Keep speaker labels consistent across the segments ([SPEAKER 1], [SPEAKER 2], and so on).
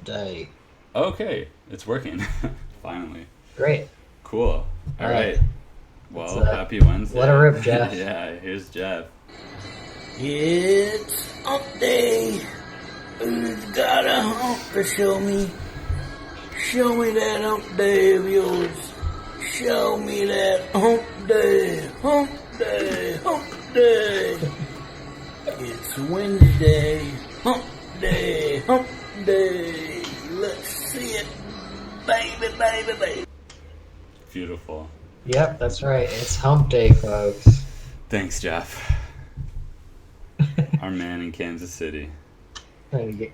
[SPEAKER 1] day.
[SPEAKER 2] Okay, it's working. Finally.
[SPEAKER 1] Great.
[SPEAKER 2] Cool.
[SPEAKER 1] All
[SPEAKER 2] All
[SPEAKER 1] right.
[SPEAKER 2] right.
[SPEAKER 1] Let's
[SPEAKER 2] Well, happy
[SPEAKER 1] let her
[SPEAKER 2] Wednesday.
[SPEAKER 1] rip, Jeff.
[SPEAKER 2] Yeah, here's Jeff.
[SPEAKER 3] It's hump day. Who's got a hump to show me? Show me that hump day of yours. Show me that hump day. Hump day. Hump day. It's Wednesday. Hump day. Hump day. Let's see it. Baby, baby, baby.
[SPEAKER 2] Beautiful.
[SPEAKER 1] Yep, that's right. It's hump day, folks.
[SPEAKER 2] Thanks, Jeff. Our man in Kansas City.
[SPEAKER 1] Trying to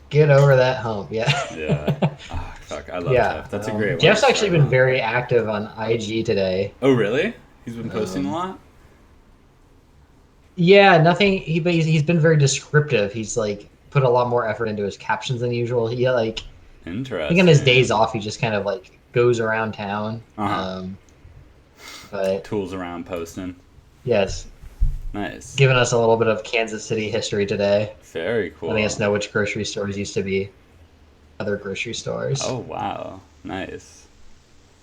[SPEAKER 1] get over that hump. Yeah.
[SPEAKER 2] Yeah. Oh, fuck. I love
[SPEAKER 1] Yeah.
[SPEAKER 2] Jeff. That's a great one to
[SPEAKER 1] Jeff's actually
[SPEAKER 2] start
[SPEAKER 1] been
[SPEAKER 2] on.
[SPEAKER 1] very active on IG today.
[SPEAKER 2] Oh, really? He's been posting a
[SPEAKER 1] Um,
[SPEAKER 2] lot?
[SPEAKER 1] yeah, nothing. But he's been very descriptive. He's like put a lot more effort into his captions than usual. He like I think on his days
[SPEAKER 2] Interesting.
[SPEAKER 1] off, he just kind of like goes around town.
[SPEAKER 2] Uh-huh.
[SPEAKER 1] But
[SPEAKER 2] Tools around posting.
[SPEAKER 1] yes,
[SPEAKER 2] Nice.
[SPEAKER 1] giving us a little bit of Kansas City history today,
[SPEAKER 2] Very
[SPEAKER 1] letting us
[SPEAKER 2] cool.
[SPEAKER 1] know which grocery stores used to be other grocery stores.
[SPEAKER 2] Oh, wow. Nice.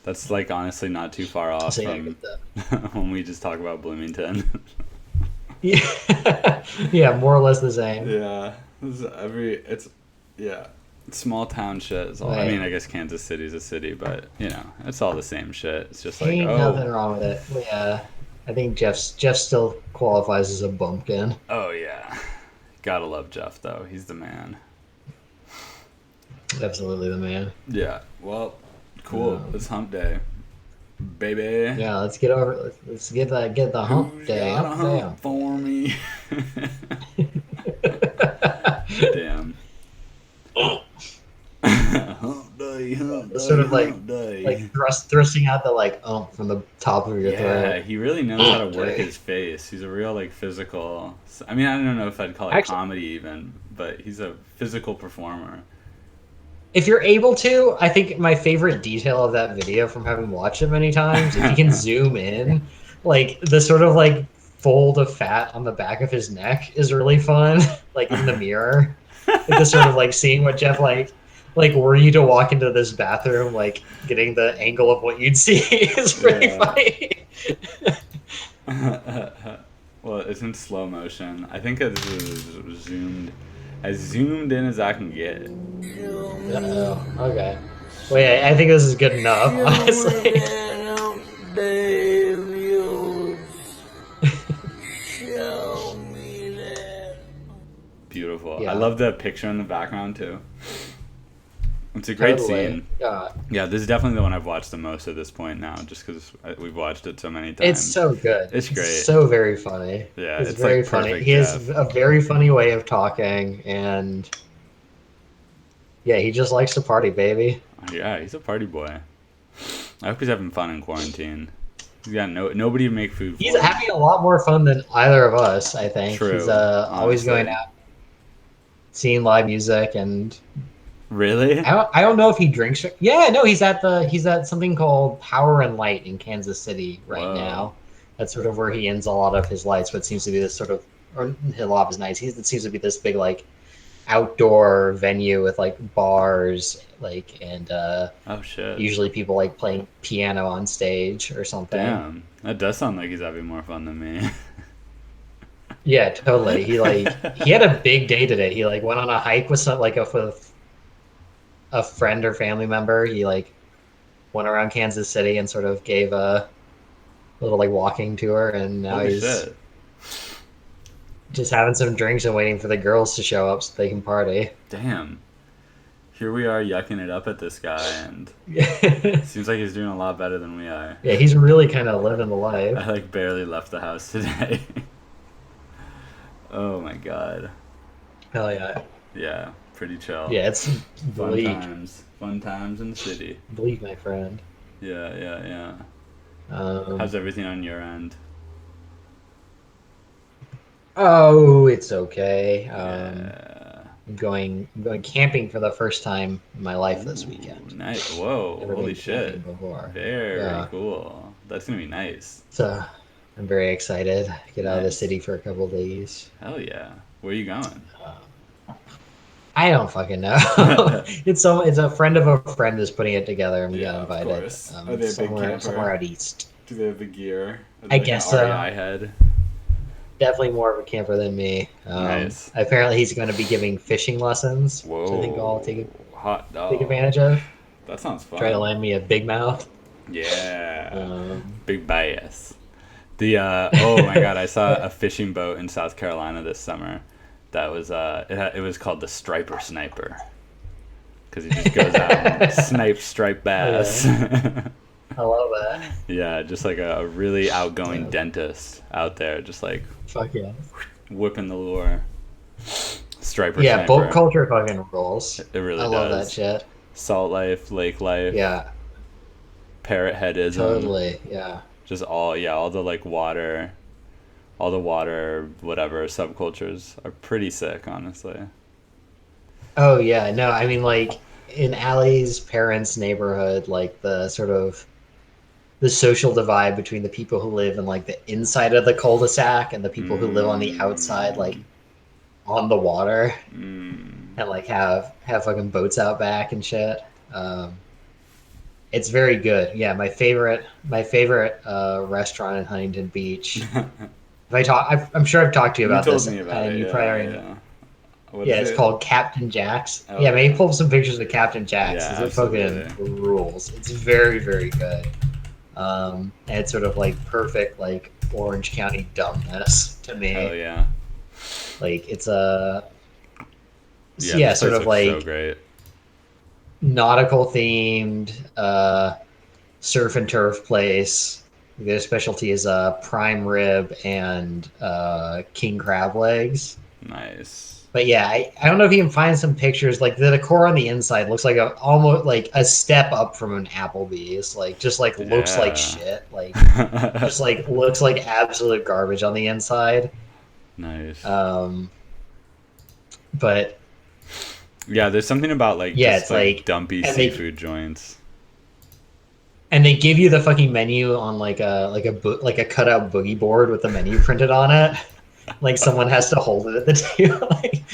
[SPEAKER 2] That's like honestly not too far off
[SPEAKER 1] So yeah,
[SPEAKER 2] from when we just talk about Bloomington.
[SPEAKER 1] yeah, yeah, more or less the same.
[SPEAKER 2] Yeah, it's yeah, small town shit is all. I
[SPEAKER 1] Right.
[SPEAKER 2] mean, I guess Kansas City's a city, but you know, it's all the same shit. It's just like,
[SPEAKER 1] Ain't
[SPEAKER 2] oh,
[SPEAKER 1] nothing wrong with it. Yeah, I think Jeff still qualifies as a bumpkin.
[SPEAKER 2] oh yeah, gotta love Jeff though. He's the man.
[SPEAKER 1] Absolutely the man.
[SPEAKER 2] Yeah. Well, cool.
[SPEAKER 1] Um,
[SPEAKER 2] It's Hump Day, baby.
[SPEAKER 1] yeah, let's get over. Let's get the hump
[SPEAKER 2] Who's
[SPEAKER 1] day.
[SPEAKER 2] got a
[SPEAKER 1] Hump day.
[SPEAKER 2] hump
[SPEAKER 1] Hump
[SPEAKER 2] for me? Damn. Hump day, hump
[SPEAKER 1] Sort
[SPEAKER 2] day,
[SPEAKER 1] of
[SPEAKER 2] hump
[SPEAKER 1] like
[SPEAKER 2] day.
[SPEAKER 1] thrusting out the like from the top of your
[SPEAKER 2] Yeah,
[SPEAKER 1] throat.
[SPEAKER 2] he really knows how to
[SPEAKER 1] Hump
[SPEAKER 2] work
[SPEAKER 1] day.
[SPEAKER 2] his face. He's a real like physical. I mean, I don't know if I'd call it
[SPEAKER 1] Actually,
[SPEAKER 2] comedy even, but he's a physical performer.
[SPEAKER 1] if you're able to, I think my favorite detail of that video from having watched it many times, if you can zoom in, like the sort of like fold of fat on the back of his neck is really fun. Like in the mirror, like the sort of like seeing what Jeff like were you to walk into this bathroom, like getting the angle of what you'd see is really
[SPEAKER 2] Yeah.
[SPEAKER 1] funny.
[SPEAKER 2] Well, it's in slow motion. I think this is as zoomed in as I can get.
[SPEAKER 3] Show me.
[SPEAKER 1] Oh, okay. Wait, I think this is good enough,
[SPEAKER 3] Show me
[SPEAKER 1] honestly.
[SPEAKER 3] that hump day of yours. Show me that.
[SPEAKER 2] Beautiful. I
[SPEAKER 1] Yeah,
[SPEAKER 2] love the picture in the background too. It's a great
[SPEAKER 1] totally.
[SPEAKER 2] scene.
[SPEAKER 1] Yeah,
[SPEAKER 2] Yeah, this is definitely the one I've watched the most at this point now, just because we've watched it so many
[SPEAKER 1] it's
[SPEAKER 2] times.
[SPEAKER 1] so good.
[SPEAKER 2] It's
[SPEAKER 1] It's
[SPEAKER 2] great.
[SPEAKER 1] so very funny.
[SPEAKER 2] Yeah,
[SPEAKER 1] It's
[SPEAKER 2] it's
[SPEAKER 1] very
[SPEAKER 2] like
[SPEAKER 1] funny.
[SPEAKER 2] perfect
[SPEAKER 1] He has
[SPEAKER 2] Jeff.
[SPEAKER 1] a very funny way of talking, and yeah, he just likes to party, baby.
[SPEAKER 2] Yeah, he's a party boy. I hope he's having fun in quarantine. He's got nobody to make food
[SPEAKER 1] He's
[SPEAKER 2] for him.
[SPEAKER 1] having a lot more fun than either of us, I think. He's
[SPEAKER 2] True,
[SPEAKER 1] always going
[SPEAKER 2] honestly.
[SPEAKER 1] out, seeing live music, and
[SPEAKER 2] Really?
[SPEAKER 1] I don't know if he drinks. Yeah, no, he's at something called Power and Light in Kansas City right
[SPEAKER 2] Whoa.
[SPEAKER 1] now. That's sort of where he ends a lot of his lights. What seems to be this sort of, or a lot of his nights. It seems to be this big like outdoor venue with like bars, like and
[SPEAKER 2] Oh shit.
[SPEAKER 1] usually people like playing piano on stage or something.
[SPEAKER 2] Damn. That does sound like he's having more fun than me.
[SPEAKER 1] Yeah, totally. He had a big day today. He like went on a hike with some like with a friend or family member. He like went around Kansas City and sort of gave a little like walking tour, and now
[SPEAKER 2] Holy
[SPEAKER 1] he's
[SPEAKER 2] shit.
[SPEAKER 1] just having some drinks and waiting for the girls to show up so they can party.
[SPEAKER 2] Damn. Here we are yucking it up at this guy, and
[SPEAKER 1] Yeah,
[SPEAKER 2] seems like he's doing a lot better than we are.
[SPEAKER 1] he's really kind of living the
[SPEAKER 2] I
[SPEAKER 1] life.
[SPEAKER 2] like barely left the house today. Oh my god.
[SPEAKER 1] Hell yeah.
[SPEAKER 2] Yeah, pretty chill.
[SPEAKER 1] Yeah, it's
[SPEAKER 2] Fun
[SPEAKER 1] bleak.
[SPEAKER 2] times. Fun times in the city.
[SPEAKER 1] Bleak, my friend.
[SPEAKER 2] Yeah, yeah, yeah.
[SPEAKER 1] Um,
[SPEAKER 2] How's everything on your end?
[SPEAKER 1] oh, it's okay.
[SPEAKER 2] Yeah.
[SPEAKER 1] I'm going camping for the first time in my life this
[SPEAKER 2] Ooh,
[SPEAKER 1] weekend.
[SPEAKER 2] nice. Whoa,
[SPEAKER 1] Never
[SPEAKER 2] holy
[SPEAKER 1] been camping
[SPEAKER 2] shit.
[SPEAKER 1] before.
[SPEAKER 2] Very
[SPEAKER 1] Yeah.
[SPEAKER 2] cool. That's gonna be nice.
[SPEAKER 1] So I'm very excited. Get out of the
[SPEAKER 2] Nice.
[SPEAKER 1] city for a couple days.
[SPEAKER 2] Hell yeah. Where are you going?
[SPEAKER 1] Uh, I don't fucking know. It's a friend of a friend is putting it together, and we got
[SPEAKER 2] Yeah, of
[SPEAKER 1] invited
[SPEAKER 2] course. Are they a big
[SPEAKER 1] somewhere
[SPEAKER 2] camper?
[SPEAKER 1] out east.
[SPEAKER 2] Do they have the gear? Are
[SPEAKER 1] I
[SPEAKER 2] they like an
[SPEAKER 1] guess so.
[SPEAKER 2] REI head?
[SPEAKER 1] Definitely more of a camper than me.
[SPEAKER 2] Nice.
[SPEAKER 1] Apparently, he's going to be giving fishing lessons, which I think I'll
[SPEAKER 2] Whoa. Hot
[SPEAKER 1] take
[SPEAKER 2] dog.
[SPEAKER 1] advantage of.
[SPEAKER 2] That sounds
[SPEAKER 1] Try to
[SPEAKER 2] fun.
[SPEAKER 1] land me a big mouth.
[SPEAKER 2] Yeah.
[SPEAKER 1] Um,
[SPEAKER 2] Big bass. The oh my god, I saw a fishing boat in South Carolina this summer. That was it was called the Striper Sniper because he just goes out and snipes striped
[SPEAKER 1] oh
[SPEAKER 2] bass.
[SPEAKER 1] yeah, I love that.
[SPEAKER 2] Yeah, just like a really outgoing
[SPEAKER 1] Yeah,
[SPEAKER 2] dentist out there, just like
[SPEAKER 1] fuck yeah.
[SPEAKER 2] whipping the lure. Striper
[SPEAKER 1] Yeah, boat
[SPEAKER 2] Sniper.
[SPEAKER 1] culture fucking rules.
[SPEAKER 2] It
[SPEAKER 1] I
[SPEAKER 2] really
[SPEAKER 1] love that
[SPEAKER 2] does.
[SPEAKER 1] shit.
[SPEAKER 2] Salt life, lake life,
[SPEAKER 1] Yeah,
[SPEAKER 2] parrot headism,
[SPEAKER 1] totally. Yeah.
[SPEAKER 2] just all yeah, all the water, whatever subcultures are pretty sick, honestly.
[SPEAKER 1] Oh yeah, no, I mean like in Allie's parents' neighborhood, like the sort of the social divide between the people who live in like the inside of the cul-de-sac and the people who live on the outside, like
[SPEAKER 2] Mm,
[SPEAKER 1] on the water,
[SPEAKER 2] mm.
[SPEAKER 1] and like have fucking boats out back and shit. Um, it's very good. Yeah, my favorite restaurant in Huntington Beach. If I'm sure I've talked to you
[SPEAKER 2] You
[SPEAKER 1] about
[SPEAKER 2] told
[SPEAKER 1] this,
[SPEAKER 2] me about
[SPEAKER 1] and
[SPEAKER 2] it,
[SPEAKER 1] you probably
[SPEAKER 2] yeah,
[SPEAKER 1] already know.
[SPEAKER 2] yeah. What
[SPEAKER 1] Yeah,
[SPEAKER 2] is
[SPEAKER 1] it's
[SPEAKER 2] it?
[SPEAKER 1] called Captain Jack's.
[SPEAKER 2] Oh
[SPEAKER 1] Yeah, maybe
[SPEAKER 2] yeah.
[SPEAKER 1] pull up some pictures of Captain Jack's.
[SPEAKER 2] Yeah,
[SPEAKER 1] It fucking
[SPEAKER 2] absolutely.
[SPEAKER 1] rules. It's very, very good. And it's sort of like perfect, like Orange County dumbness to
[SPEAKER 2] Hell
[SPEAKER 1] me.
[SPEAKER 2] yeah.
[SPEAKER 1] Like it's a
[SPEAKER 2] Yeah,
[SPEAKER 1] yeah,
[SPEAKER 2] this
[SPEAKER 1] sort
[SPEAKER 2] place
[SPEAKER 1] of
[SPEAKER 2] looks so
[SPEAKER 1] like
[SPEAKER 2] great.
[SPEAKER 1] nautical themed surf and turf place. Their specialty is prime rib and king crab legs.
[SPEAKER 2] Nice.
[SPEAKER 1] But yeah, I don't know if you can find some pictures. Like the decor on the inside looks like almost like a step up from an Applebee's. Like just like looks like
[SPEAKER 2] Yeah.
[SPEAKER 1] shit. Like just like looks like absolute garbage on the inside.
[SPEAKER 2] Nice.
[SPEAKER 1] Um, but
[SPEAKER 2] Yeah, there's something about like
[SPEAKER 1] yeah,
[SPEAKER 2] just
[SPEAKER 1] it's
[SPEAKER 2] like
[SPEAKER 1] like
[SPEAKER 2] dumpy
[SPEAKER 1] and they
[SPEAKER 2] seafood joints.
[SPEAKER 1] and they give you the fucking menu on like a cutout boogie board with the menu printed on it. Like someone has to hold it at the table. Like,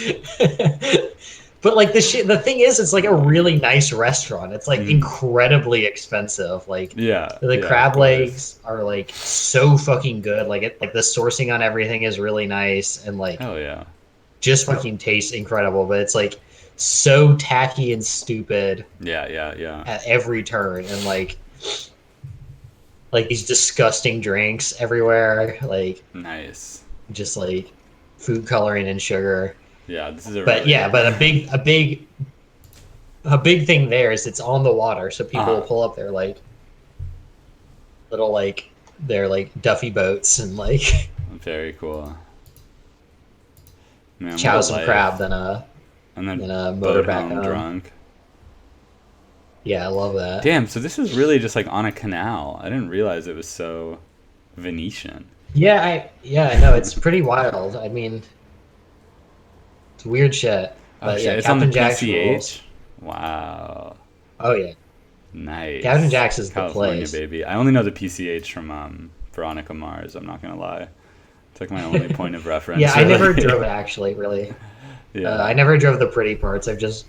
[SPEAKER 1] but like the thing is, it's like a really nice restaurant. It's like
[SPEAKER 2] Mhm.
[SPEAKER 1] incredibly expensive. Like
[SPEAKER 2] Yeah,
[SPEAKER 1] the
[SPEAKER 2] yeah, of
[SPEAKER 1] crab
[SPEAKER 2] course.
[SPEAKER 1] legs are like so fucking good. Like the sourcing on everything is really nice and like
[SPEAKER 2] Hell yeah.
[SPEAKER 1] just fucking tastes incredible. But it's like so tacky and stupid
[SPEAKER 2] Yeah, yeah, yeah.
[SPEAKER 1] at every turn, and like these disgusting drinks everywhere. Like
[SPEAKER 2] Nice.
[SPEAKER 1] just like food coloring and sugar.
[SPEAKER 2] Yeah, this is a
[SPEAKER 1] But
[SPEAKER 2] really
[SPEAKER 1] yeah, but a big thing there is it's on the water, so people will
[SPEAKER 2] uh-huh.
[SPEAKER 1] pull up their like little like their like Duffy boats and like
[SPEAKER 2] Very cool. Man, what a
[SPEAKER 1] chow some crab,
[SPEAKER 2] life.
[SPEAKER 1] then
[SPEAKER 2] And then
[SPEAKER 1] motor
[SPEAKER 2] boat
[SPEAKER 1] back
[SPEAKER 2] home
[SPEAKER 1] home.
[SPEAKER 2] drunk.
[SPEAKER 1] Yeah, I love that.
[SPEAKER 2] Damn, so this is really just like on a canal. I didn't realize it was so Venetian.
[SPEAKER 1] Yeah, I know it's pretty wild. I mean, it's weird shit,
[SPEAKER 2] Oh
[SPEAKER 1] but
[SPEAKER 2] shit,
[SPEAKER 1] yeah,
[SPEAKER 2] it's on the
[SPEAKER 1] Captain Jack's rules.
[SPEAKER 2] PCH? Wow.
[SPEAKER 1] Oh yeah, Captain
[SPEAKER 2] Nice.
[SPEAKER 1] Jack's is the
[SPEAKER 2] California,
[SPEAKER 1] place.
[SPEAKER 2] baby. I only know the PCH from Veronica Mars, I'm not gonna lie. It's like my only point of
[SPEAKER 1] Yeah,
[SPEAKER 2] reference,
[SPEAKER 1] I never
[SPEAKER 2] really.
[SPEAKER 1] drove it actually. Really, I
[SPEAKER 2] Yeah.
[SPEAKER 1] never drove the pretty parts. I've just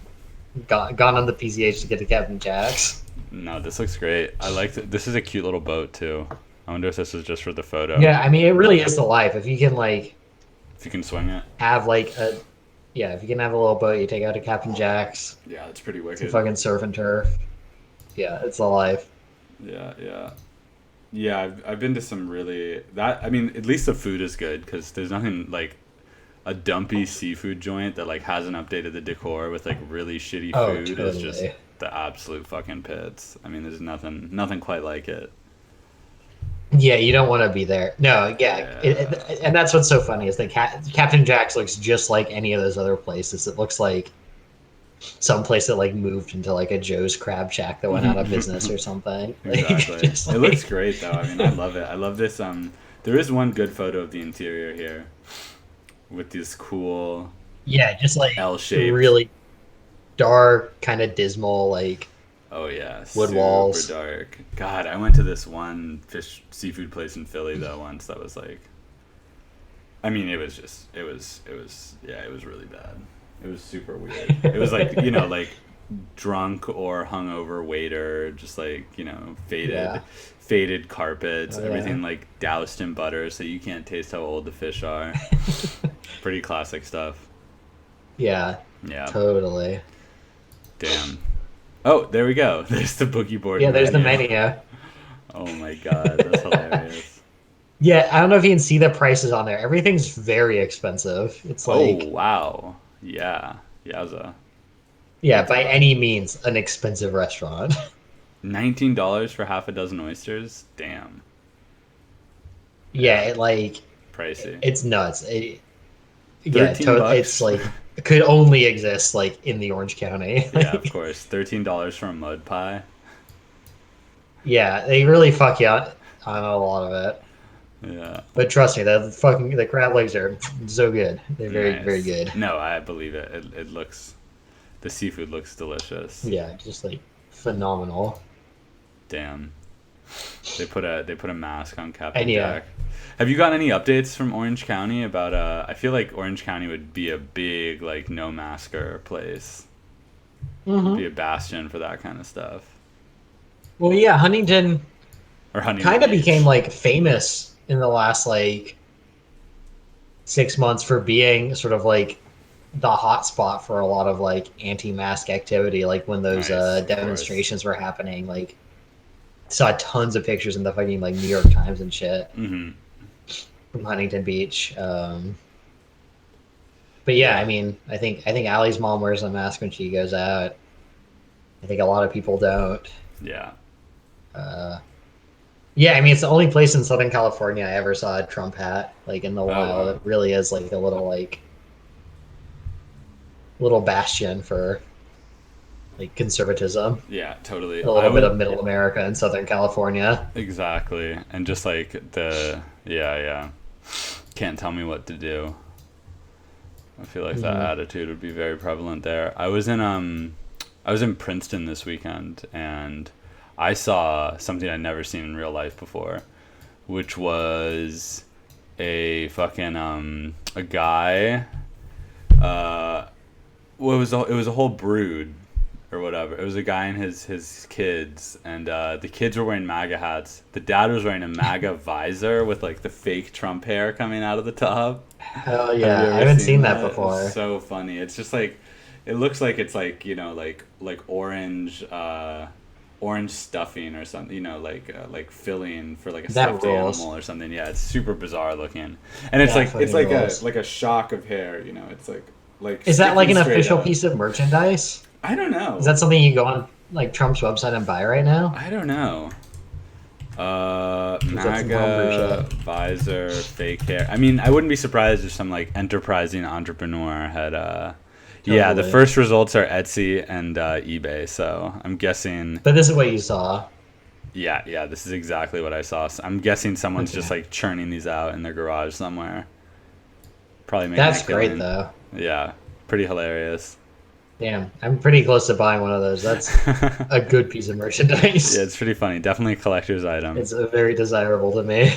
[SPEAKER 1] gone on the PCH to get to Captain Jack's.
[SPEAKER 2] No, this looks great. I like this is a cute little boat too. I wonder if this is just for the photo.
[SPEAKER 1] Yeah, I mean, it really is the life. If you can like
[SPEAKER 2] If you can swing it.
[SPEAKER 1] have like a yeah, if you can have a little boat, you take out to Captain Jack's,
[SPEAKER 2] Yeah, it's pretty
[SPEAKER 1] some
[SPEAKER 2] wicked.
[SPEAKER 1] fucking surf and turf. Yeah, it's the life.
[SPEAKER 2] Yeah, yeah. Yeah, I've been to some really that I mean, at least the food is good because there's nothing like a dumpy seafood joint that like hasn't updated the decor with like really shitty
[SPEAKER 1] Oh,
[SPEAKER 2] food is just
[SPEAKER 1] totally.
[SPEAKER 2] the absolute fucking pits. I mean, there's nothing quite like it.
[SPEAKER 1] Yeah, you don't want to be there. No, yeah,
[SPEAKER 2] Yeah.
[SPEAKER 1] and that's what's so funny is that Captain Jack's looks just like any of those other places. It looks like some place that like moved into like a Joe's Crab Shack that went out of business or something. Like,
[SPEAKER 2] Exactly.
[SPEAKER 1] just
[SPEAKER 2] It looks
[SPEAKER 1] like
[SPEAKER 2] great though. I mean, I love it. I love this there is one good photo of the interior here with this cool
[SPEAKER 1] yeah, just like
[SPEAKER 2] L-shaped.
[SPEAKER 1] really dark, kind of dismal, like
[SPEAKER 2] Oh yeah,
[SPEAKER 1] wood
[SPEAKER 2] super
[SPEAKER 1] walls.
[SPEAKER 2] dark. God, I went to this one fish seafood place in Philly though once that was like I mean, it was just it was yeah, it was really bad. It was super weird. It was like, like drunk or hungover waiter, just like,
[SPEAKER 1] Yeah.
[SPEAKER 2] faded carpets,
[SPEAKER 1] Oh, yeah.
[SPEAKER 2] everything like doused in butter so you can't taste how old the fish are. Pretty classic stuff.
[SPEAKER 1] Yeah.
[SPEAKER 2] Yeah.
[SPEAKER 1] Totally.
[SPEAKER 2] Damn. Oh, there we go. There's the boogie board
[SPEAKER 1] Yeah, there's the
[SPEAKER 2] menu.
[SPEAKER 1] menu.
[SPEAKER 2] Oh my god, that's hilarious.
[SPEAKER 1] Yeah, I don't know if you can see the prices on there. Everything's very expensive. It's
[SPEAKER 2] Oh
[SPEAKER 1] like,
[SPEAKER 2] wow. Yeah. Yowza.
[SPEAKER 1] yeah,
[SPEAKER 2] That's a
[SPEAKER 1] by
[SPEAKER 2] lot.
[SPEAKER 1] any means, an expensive restaurant.
[SPEAKER 2] $19 for half a dozen oysters? Damn.
[SPEAKER 1] Yeah,
[SPEAKER 2] Yeah. Pricey.
[SPEAKER 1] it's nuts. Yeah,
[SPEAKER 2] 13
[SPEAKER 1] it's
[SPEAKER 2] bucks?
[SPEAKER 1] like it could only exist like in the Orange County.
[SPEAKER 2] Yeah, of course. $13 for a mud pie.
[SPEAKER 1] Yeah, they really fuck you out on a lot of it.
[SPEAKER 2] Yeah.
[SPEAKER 1] But trust me, the crab legs are so good. They're very very
[SPEAKER 2] Nice.
[SPEAKER 1] good.
[SPEAKER 2] No, I believe it. It looks, the seafood looks delicious.
[SPEAKER 1] Yeah, just like phenomenal.
[SPEAKER 2] Damn. They put a mask on
[SPEAKER 1] And
[SPEAKER 2] Captain
[SPEAKER 1] yeah,
[SPEAKER 2] Jack. Have you got any updates from Orange County about I feel like Orange County would be a big like no masker place. Be
[SPEAKER 1] hmm
[SPEAKER 2] a bastion for that kind of stuff.
[SPEAKER 1] well, yeah, Huntington
[SPEAKER 2] Or Huntington
[SPEAKER 1] kind of became
[SPEAKER 2] Beach.
[SPEAKER 1] like famous in the last like 6 months for being sort of like the hot spot for a lot of like anti-mask activity. Like when those
[SPEAKER 2] Nice, of course.
[SPEAKER 1] demonstrations were happening, like saw tons of pictures in the fucking like New York Times and shit
[SPEAKER 2] Mm-hmm.
[SPEAKER 1] from Huntington Beach. But yeah, I
[SPEAKER 2] Yeah.
[SPEAKER 1] mean, I think Allie's mom wears a mask when she goes out. I think a lot of people don't.
[SPEAKER 2] Yeah.
[SPEAKER 1] Uh, yeah, I mean, it's the only place in Southern California I ever saw a Trump hat like in the
[SPEAKER 2] Oh
[SPEAKER 1] wild.
[SPEAKER 2] wow.
[SPEAKER 1] It really is like a little bastion for like conservatism.
[SPEAKER 2] Yeah, totally.
[SPEAKER 1] A
[SPEAKER 2] I
[SPEAKER 1] little bit
[SPEAKER 2] would
[SPEAKER 1] of middle America and Southern California.
[SPEAKER 2] exactly. And just like yeah. Can't tell me what to do. I feel like that
[SPEAKER 1] hmm
[SPEAKER 2] attitude would be very prevalent there. I was in Princeton this weekend and I saw something I'd never seen in real life before, which was a guy well, it was a whole brood or whatever. It was a guy and his kids, and the kids were wearing MAGA hats. The dad was wearing a MAGA visor with like the fake Trump hair coming out of the top.
[SPEAKER 1] Hell
[SPEAKER 2] Have you
[SPEAKER 1] yeah, I
[SPEAKER 2] ever
[SPEAKER 1] haven't
[SPEAKER 2] seen
[SPEAKER 1] seen that
[SPEAKER 2] that? It's
[SPEAKER 1] before.
[SPEAKER 2] so funny. It's just like it looks like it's like like orange orange stuffing or something. Like filling for like a
[SPEAKER 1] That
[SPEAKER 2] stuffed
[SPEAKER 1] rules.
[SPEAKER 2] animal or something. Yeah, it's super bizarre looking, and it's
[SPEAKER 1] That
[SPEAKER 2] like it's
[SPEAKER 1] fucking
[SPEAKER 2] like a
[SPEAKER 1] rules.
[SPEAKER 2] like a shock of hair. It's like
[SPEAKER 1] Is that like
[SPEAKER 2] sticking
[SPEAKER 1] an
[SPEAKER 2] straight
[SPEAKER 1] official
[SPEAKER 2] up.
[SPEAKER 1] piece of merchandise?
[SPEAKER 2] I don't
[SPEAKER 1] Is
[SPEAKER 2] know.
[SPEAKER 1] that something you go on like Trump's website and buy right now?
[SPEAKER 2] I don't know.
[SPEAKER 1] Is that some homebrew
[SPEAKER 2] MAGA
[SPEAKER 1] shit?
[SPEAKER 2] visor, fake hair. I mean, I wouldn't be surprised if some like enterprising entrepreneur had. Yeah, the
[SPEAKER 1] Totally.
[SPEAKER 2] first results are Etsy and eBay, so I'm guessing.
[SPEAKER 1] But this is what you saw.
[SPEAKER 2] Yeah, this is exactly what I saw. So I'm guessing someone's just
[SPEAKER 1] Okay.
[SPEAKER 2] like churning these out in their garage somewhere, probably making a
[SPEAKER 1] That's great
[SPEAKER 2] killing.
[SPEAKER 1] though.
[SPEAKER 2] Yeah, pretty hilarious.
[SPEAKER 1] Damn, I'm pretty close to buying one of those. That's
[SPEAKER 2] Yeah,
[SPEAKER 1] a good piece of merchandise.
[SPEAKER 2] it's pretty funny. Definitely a collector's item.
[SPEAKER 1] It's very desirable to me.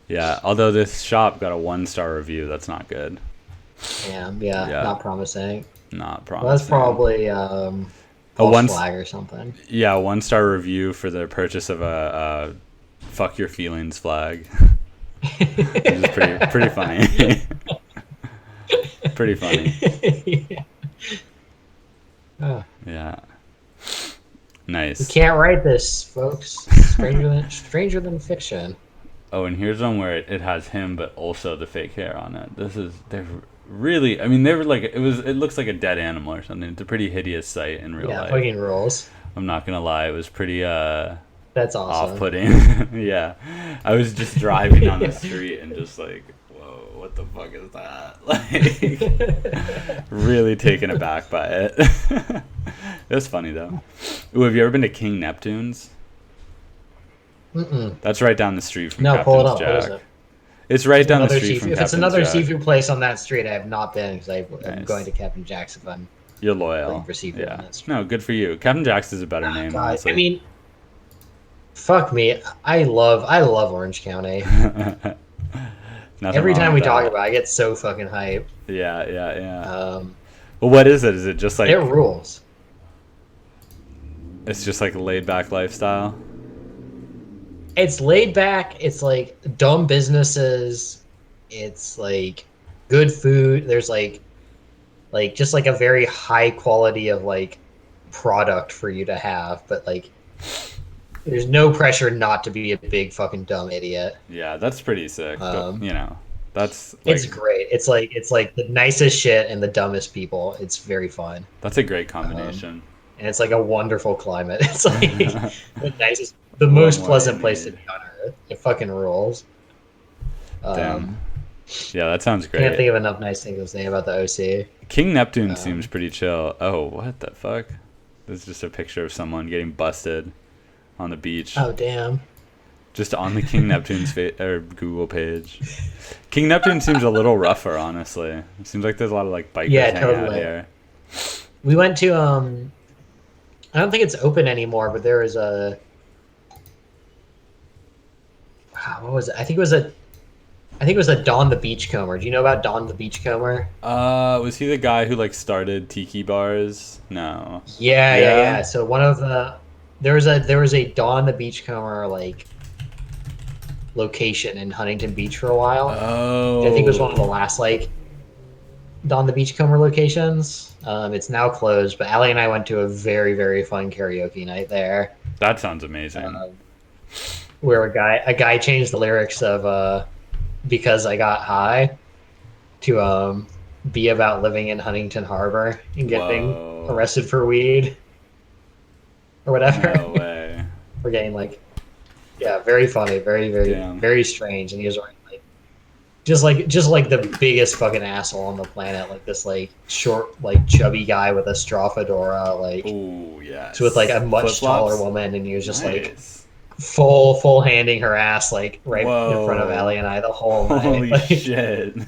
[SPEAKER 2] Yeah, although this shop got a 1-star review, that's not good.
[SPEAKER 1] Damn, yeah,
[SPEAKER 2] Yeah,
[SPEAKER 1] not promising.
[SPEAKER 2] not
[SPEAKER 1] Well, that's
[SPEAKER 2] promising.
[SPEAKER 1] probably
[SPEAKER 2] A
[SPEAKER 1] false
[SPEAKER 2] one,
[SPEAKER 1] flag or something.
[SPEAKER 2] yeah, 1-star review for the purchase of a "fuck your feelings" flag, which is pretty funny. Pretty funny.
[SPEAKER 1] Oh,
[SPEAKER 2] Yeah,
[SPEAKER 1] we
[SPEAKER 2] nice.
[SPEAKER 1] can't write this, folks. Stranger than fiction.
[SPEAKER 2] Oh, and here's one where it has him, but also the fake hair on it. They're really. I mean, they were like it looks like a dead animal or something. It's a pretty hideous sight in real
[SPEAKER 1] Yeah,
[SPEAKER 2] life.
[SPEAKER 1] fucking rules.
[SPEAKER 2] I'm not gonna lie, it was pretty
[SPEAKER 1] That's awesome.
[SPEAKER 2] off-putting. Yeah, I was just driving on the street and just like, whoa, what the fuck is that? Like, really taken aback by it. It was funny though. Ooh, have you ever been to King Neptune's?
[SPEAKER 1] Mm-mm.
[SPEAKER 2] That's right down the street from
[SPEAKER 1] No, pull it
[SPEAKER 2] Captain's
[SPEAKER 1] up. What is
[SPEAKER 2] Jack.
[SPEAKER 1] it?
[SPEAKER 2] It's right down the
[SPEAKER 1] Another
[SPEAKER 2] street from
[SPEAKER 1] seafood. If it's
[SPEAKER 2] Captain's
[SPEAKER 1] another
[SPEAKER 2] Jack.
[SPEAKER 1] seafood place on that street, I have not been because I'm
[SPEAKER 2] Nice.
[SPEAKER 1] going to Captain Jack's if I'm
[SPEAKER 2] You're
[SPEAKER 1] looking
[SPEAKER 2] loyal.
[SPEAKER 1] for seafood on
[SPEAKER 2] Yeah.
[SPEAKER 1] that street.
[SPEAKER 2] No, good for you. Captain Jack's is a better name,
[SPEAKER 1] God, I
[SPEAKER 2] honestly.
[SPEAKER 1] mean, fuck me. I love Orange County.
[SPEAKER 2] Nothing
[SPEAKER 1] Every
[SPEAKER 2] wrong
[SPEAKER 1] time
[SPEAKER 2] with
[SPEAKER 1] we talk
[SPEAKER 2] that.
[SPEAKER 1] about it, I get so fucking hype.
[SPEAKER 2] Yeah, yeah, yeah.
[SPEAKER 1] Um,
[SPEAKER 2] Well, what is it? Is it just
[SPEAKER 1] it
[SPEAKER 2] like
[SPEAKER 1] rules.
[SPEAKER 2] it's just like a laid back lifestyle?
[SPEAKER 1] It's laid back. It's like dumb businesses. It's like good food. There's like just like a very high quality of like product for you to have, but like there's no pressure not to be a big fucking dumb idiot.
[SPEAKER 2] Yeah, that's pretty sick.
[SPEAKER 1] Um,
[SPEAKER 2] You know, that's
[SPEAKER 1] it's
[SPEAKER 2] like
[SPEAKER 1] great. It's like the nicest shit and the dumbest people. It's very fun.
[SPEAKER 2] that's a great
[SPEAKER 1] Um,
[SPEAKER 2] combination.
[SPEAKER 1] and it's like a wonderful climate. It's like the nicest, the
[SPEAKER 2] What
[SPEAKER 1] most
[SPEAKER 2] more do you
[SPEAKER 1] pleasant place to
[SPEAKER 2] need?
[SPEAKER 1] be on earth. It fucking rules.
[SPEAKER 2] Damn.
[SPEAKER 1] Um,
[SPEAKER 2] Yeah, that sounds
[SPEAKER 1] can't
[SPEAKER 2] great.
[SPEAKER 1] think of enough nice things to say about the OC.
[SPEAKER 2] King Neptune seems
[SPEAKER 1] Um,
[SPEAKER 2] pretty chill. Oh, what the fuck? This is just a picture of someone getting busted on the beach.
[SPEAKER 1] oh damn.
[SPEAKER 2] Just on the King Neptune's or Google page. King Neptune seems a little rougher, honestly. It seems like there's a lot of like bikers
[SPEAKER 1] Yeah,
[SPEAKER 2] hanging out
[SPEAKER 1] totally.
[SPEAKER 2] here.
[SPEAKER 1] We went to I don't think it's open anymore, but there was a what was it? I think it was a Don the Beachcomber. Do you know about Don the Beachcomber?
[SPEAKER 2] Was he the guy who like started tiki bars? No.
[SPEAKER 1] Yeah, yeah,
[SPEAKER 2] Yeah?
[SPEAKER 1] yeah. So one of the there was a Don the Beachcomber like location in Huntington Beach for a while. Which I think was one of the
[SPEAKER 2] Oh.
[SPEAKER 1] last like Don the Beachcomber locations. It's now closed, but Allie and I went to a very very fun karaoke night there,
[SPEAKER 2] That sounds amazing.
[SPEAKER 1] um, where a guy changed the lyrics of "Because I Got High" to be about living in Huntington Harbor and getting
[SPEAKER 2] Whoa.
[SPEAKER 1] arrested for weed or whatever.
[SPEAKER 2] No way.
[SPEAKER 1] We're getting like, yeah, very funny, very, very,
[SPEAKER 2] Damn.
[SPEAKER 1] very strange. And he was wearing like, just like the biggest fucking asshole on the planet, like this like short, like chubby guy with a straw fedora, like
[SPEAKER 2] Ooh,
[SPEAKER 1] so with like
[SPEAKER 2] yes.
[SPEAKER 1] a
[SPEAKER 2] Flip
[SPEAKER 1] much taller
[SPEAKER 2] flops?
[SPEAKER 1] woman, and he was just like
[SPEAKER 2] Nice.
[SPEAKER 1] full handing her ass like right in front of
[SPEAKER 2] Whoa.
[SPEAKER 1] Allie and I the whole night,
[SPEAKER 2] Holy
[SPEAKER 1] like
[SPEAKER 2] shit. And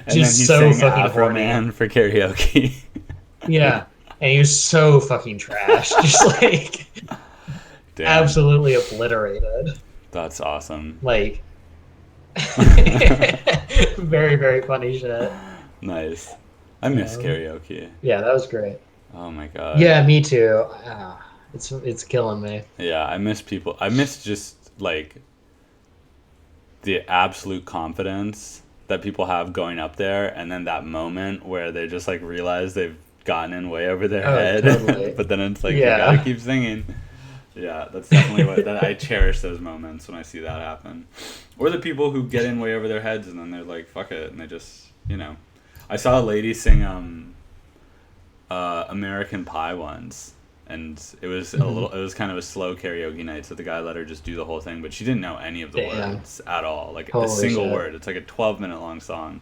[SPEAKER 2] then
[SPEAKER 1] just
[SPEAKER 2] he
[SPEAKER 1] so
[SPEAKER 2] sang
[SPEAKER 1] fucking
[SPEAKER 2] Afro
[SPEAKER 1] horny.
[SPEAKER 2] Man for karaoke.
[SPEAKER 1] Yeah, and he was so fucking trash, just like
[SPEAKER 2] Damn.
[SPEAKER 1] absolutely obliterated.
[SPEAKER 2] That's awesome.
[SPEAKER 1] Like very very funny shit.
[SPEAKER 2] Nice. I miss
[SPEAKER 1] Um,
[SPEAKER 2] karaoke.
[SPEAKER 1] yeah, that was great.
[SPEAKER 2] Oh my god.
[SPEAKER 1] Yeah, me too. It's killing me.
[SPEAKER 2] Yeah, I miss people. I miss just like the absolute confidence that people have going up there, and then that moment where they just like realize they've gotten in way over their
[SPEAKER 1] Oh,
[SPEAKER 2] head,
[SPEAKER 1] totally.
[SPEAKER 2] but then it's like you
[SPEAKER 1] Yeah.
[SPEAKER 2] gotta keep singing. Yeah, that's definitely what that I cherish those moments when I see that happen. Or the people who get in way over their heads and then they're like, fuck it, and they just, you know. I saw a lady sing American Pie once, and it was a little it was kind of a slow karaoke night, so the guy let her just do the whole thing, but she didn't know any of the
[SPEAKER 1] Damn.
[SPEAKER 2] words at all, like a
[SPEAKER 1] Holy
[SPEAKER 2] single
[SPEAKER 1] shit.
[SPEAKER 2] word. It's like a 12-minute long song.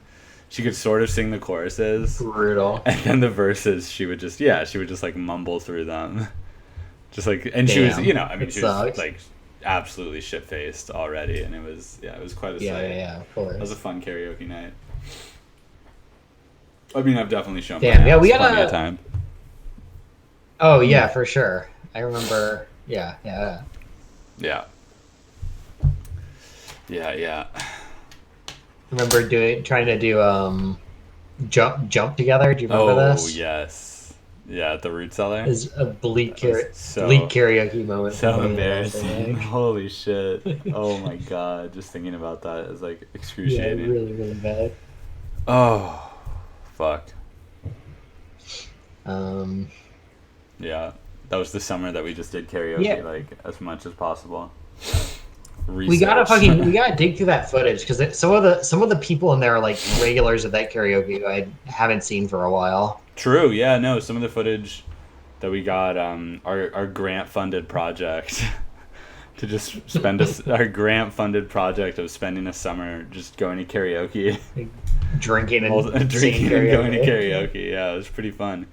[SPEAKER 2] She could sort of sing the choruses,
[SPEAKER 1] Brutal.
[SPEAKER 2] and then the verses she would just like mumble through them. Just like, and she was,
[SPEAKER 1] Damn.
[SPEAKER 2] you know, I mean,
[SPEAKER 1] It
[SPEAKER 2] she was
[SPEAKER 1] sucks.
[SPEAKER 2] like absolutely shit faced already, and it was quite a
[SPEAKER 1] Yeah,
[SPEAKER 2] sight.
[SPEAKER 1] yeah, yeah, of
[SPEAKER 2] It was a
[SPEAKER 1] course.
[SPEAKER 2] fun karaoke night. I mean, I've definitely shown my
[SPEAKER 1] Damn, yeah, we
[SPEAKER 2] ass plenty of
[SPEAKER 1] gotta.
[SPEAKER 2] time.
[SPEAKER 1] Oh yeah, for sure. I remember. Yeah, yeah.
[SPEAKER 2] Yeah. Yeah, yeah.
[SPEAKER 1] Remember trying to do jump together. Do you remember
[SPEAKER 2] Oh,
[SPEAKER 1] this?
[SPEAKER 2] yes. Yeah, at the root cellar.
[SPEAKER 1] Is a bleak
[SPEAKER 2] That was
[SPEAKER 1] bleak karaoke moment
[SPEAKER 2] so
[SPEAKER 1] for me.
[SPEAKER 2] embarrassing.
[SPEAKER 1] Like,
[SPEAKER 2] Holy shit. Oh my god. Just thinking about that is like
[SPEAKER 1] yeah,
[SPEAKER 2] excruciating.
[SPEAKER 1] really, really bad.
[SPEAKER 2] Oh, fuck.
[SPEAKER 1] Um,
[SPEAKER 2] Yeah. That was the summer that we just did karaoke
[SPEAKER 1] Yeah.
[SPEAKER 2] like as much as possible.
[SPEAKER 1] we gotta
[SPEAKER 2] Research.
[SPEAKER 1] we gotta dig through that footage because some of the people in there are like regulars at that karaoke who I haven't seen for a while.
[SPEAKER 2] True, yeah, no, some of the footage that we got, our grant funded project to just spend our grant funded project of spending a summer just going to karaoke,
[SPEAKER 1] Like, drinking and
[SPEAKER 2] drinking
[SPEAKER 1] singing
[SPEAKER 2] and going to
[SPEAKER 1] karaoke.
[SPEAKER 2] karaoke. Yeah, it was pretty fun.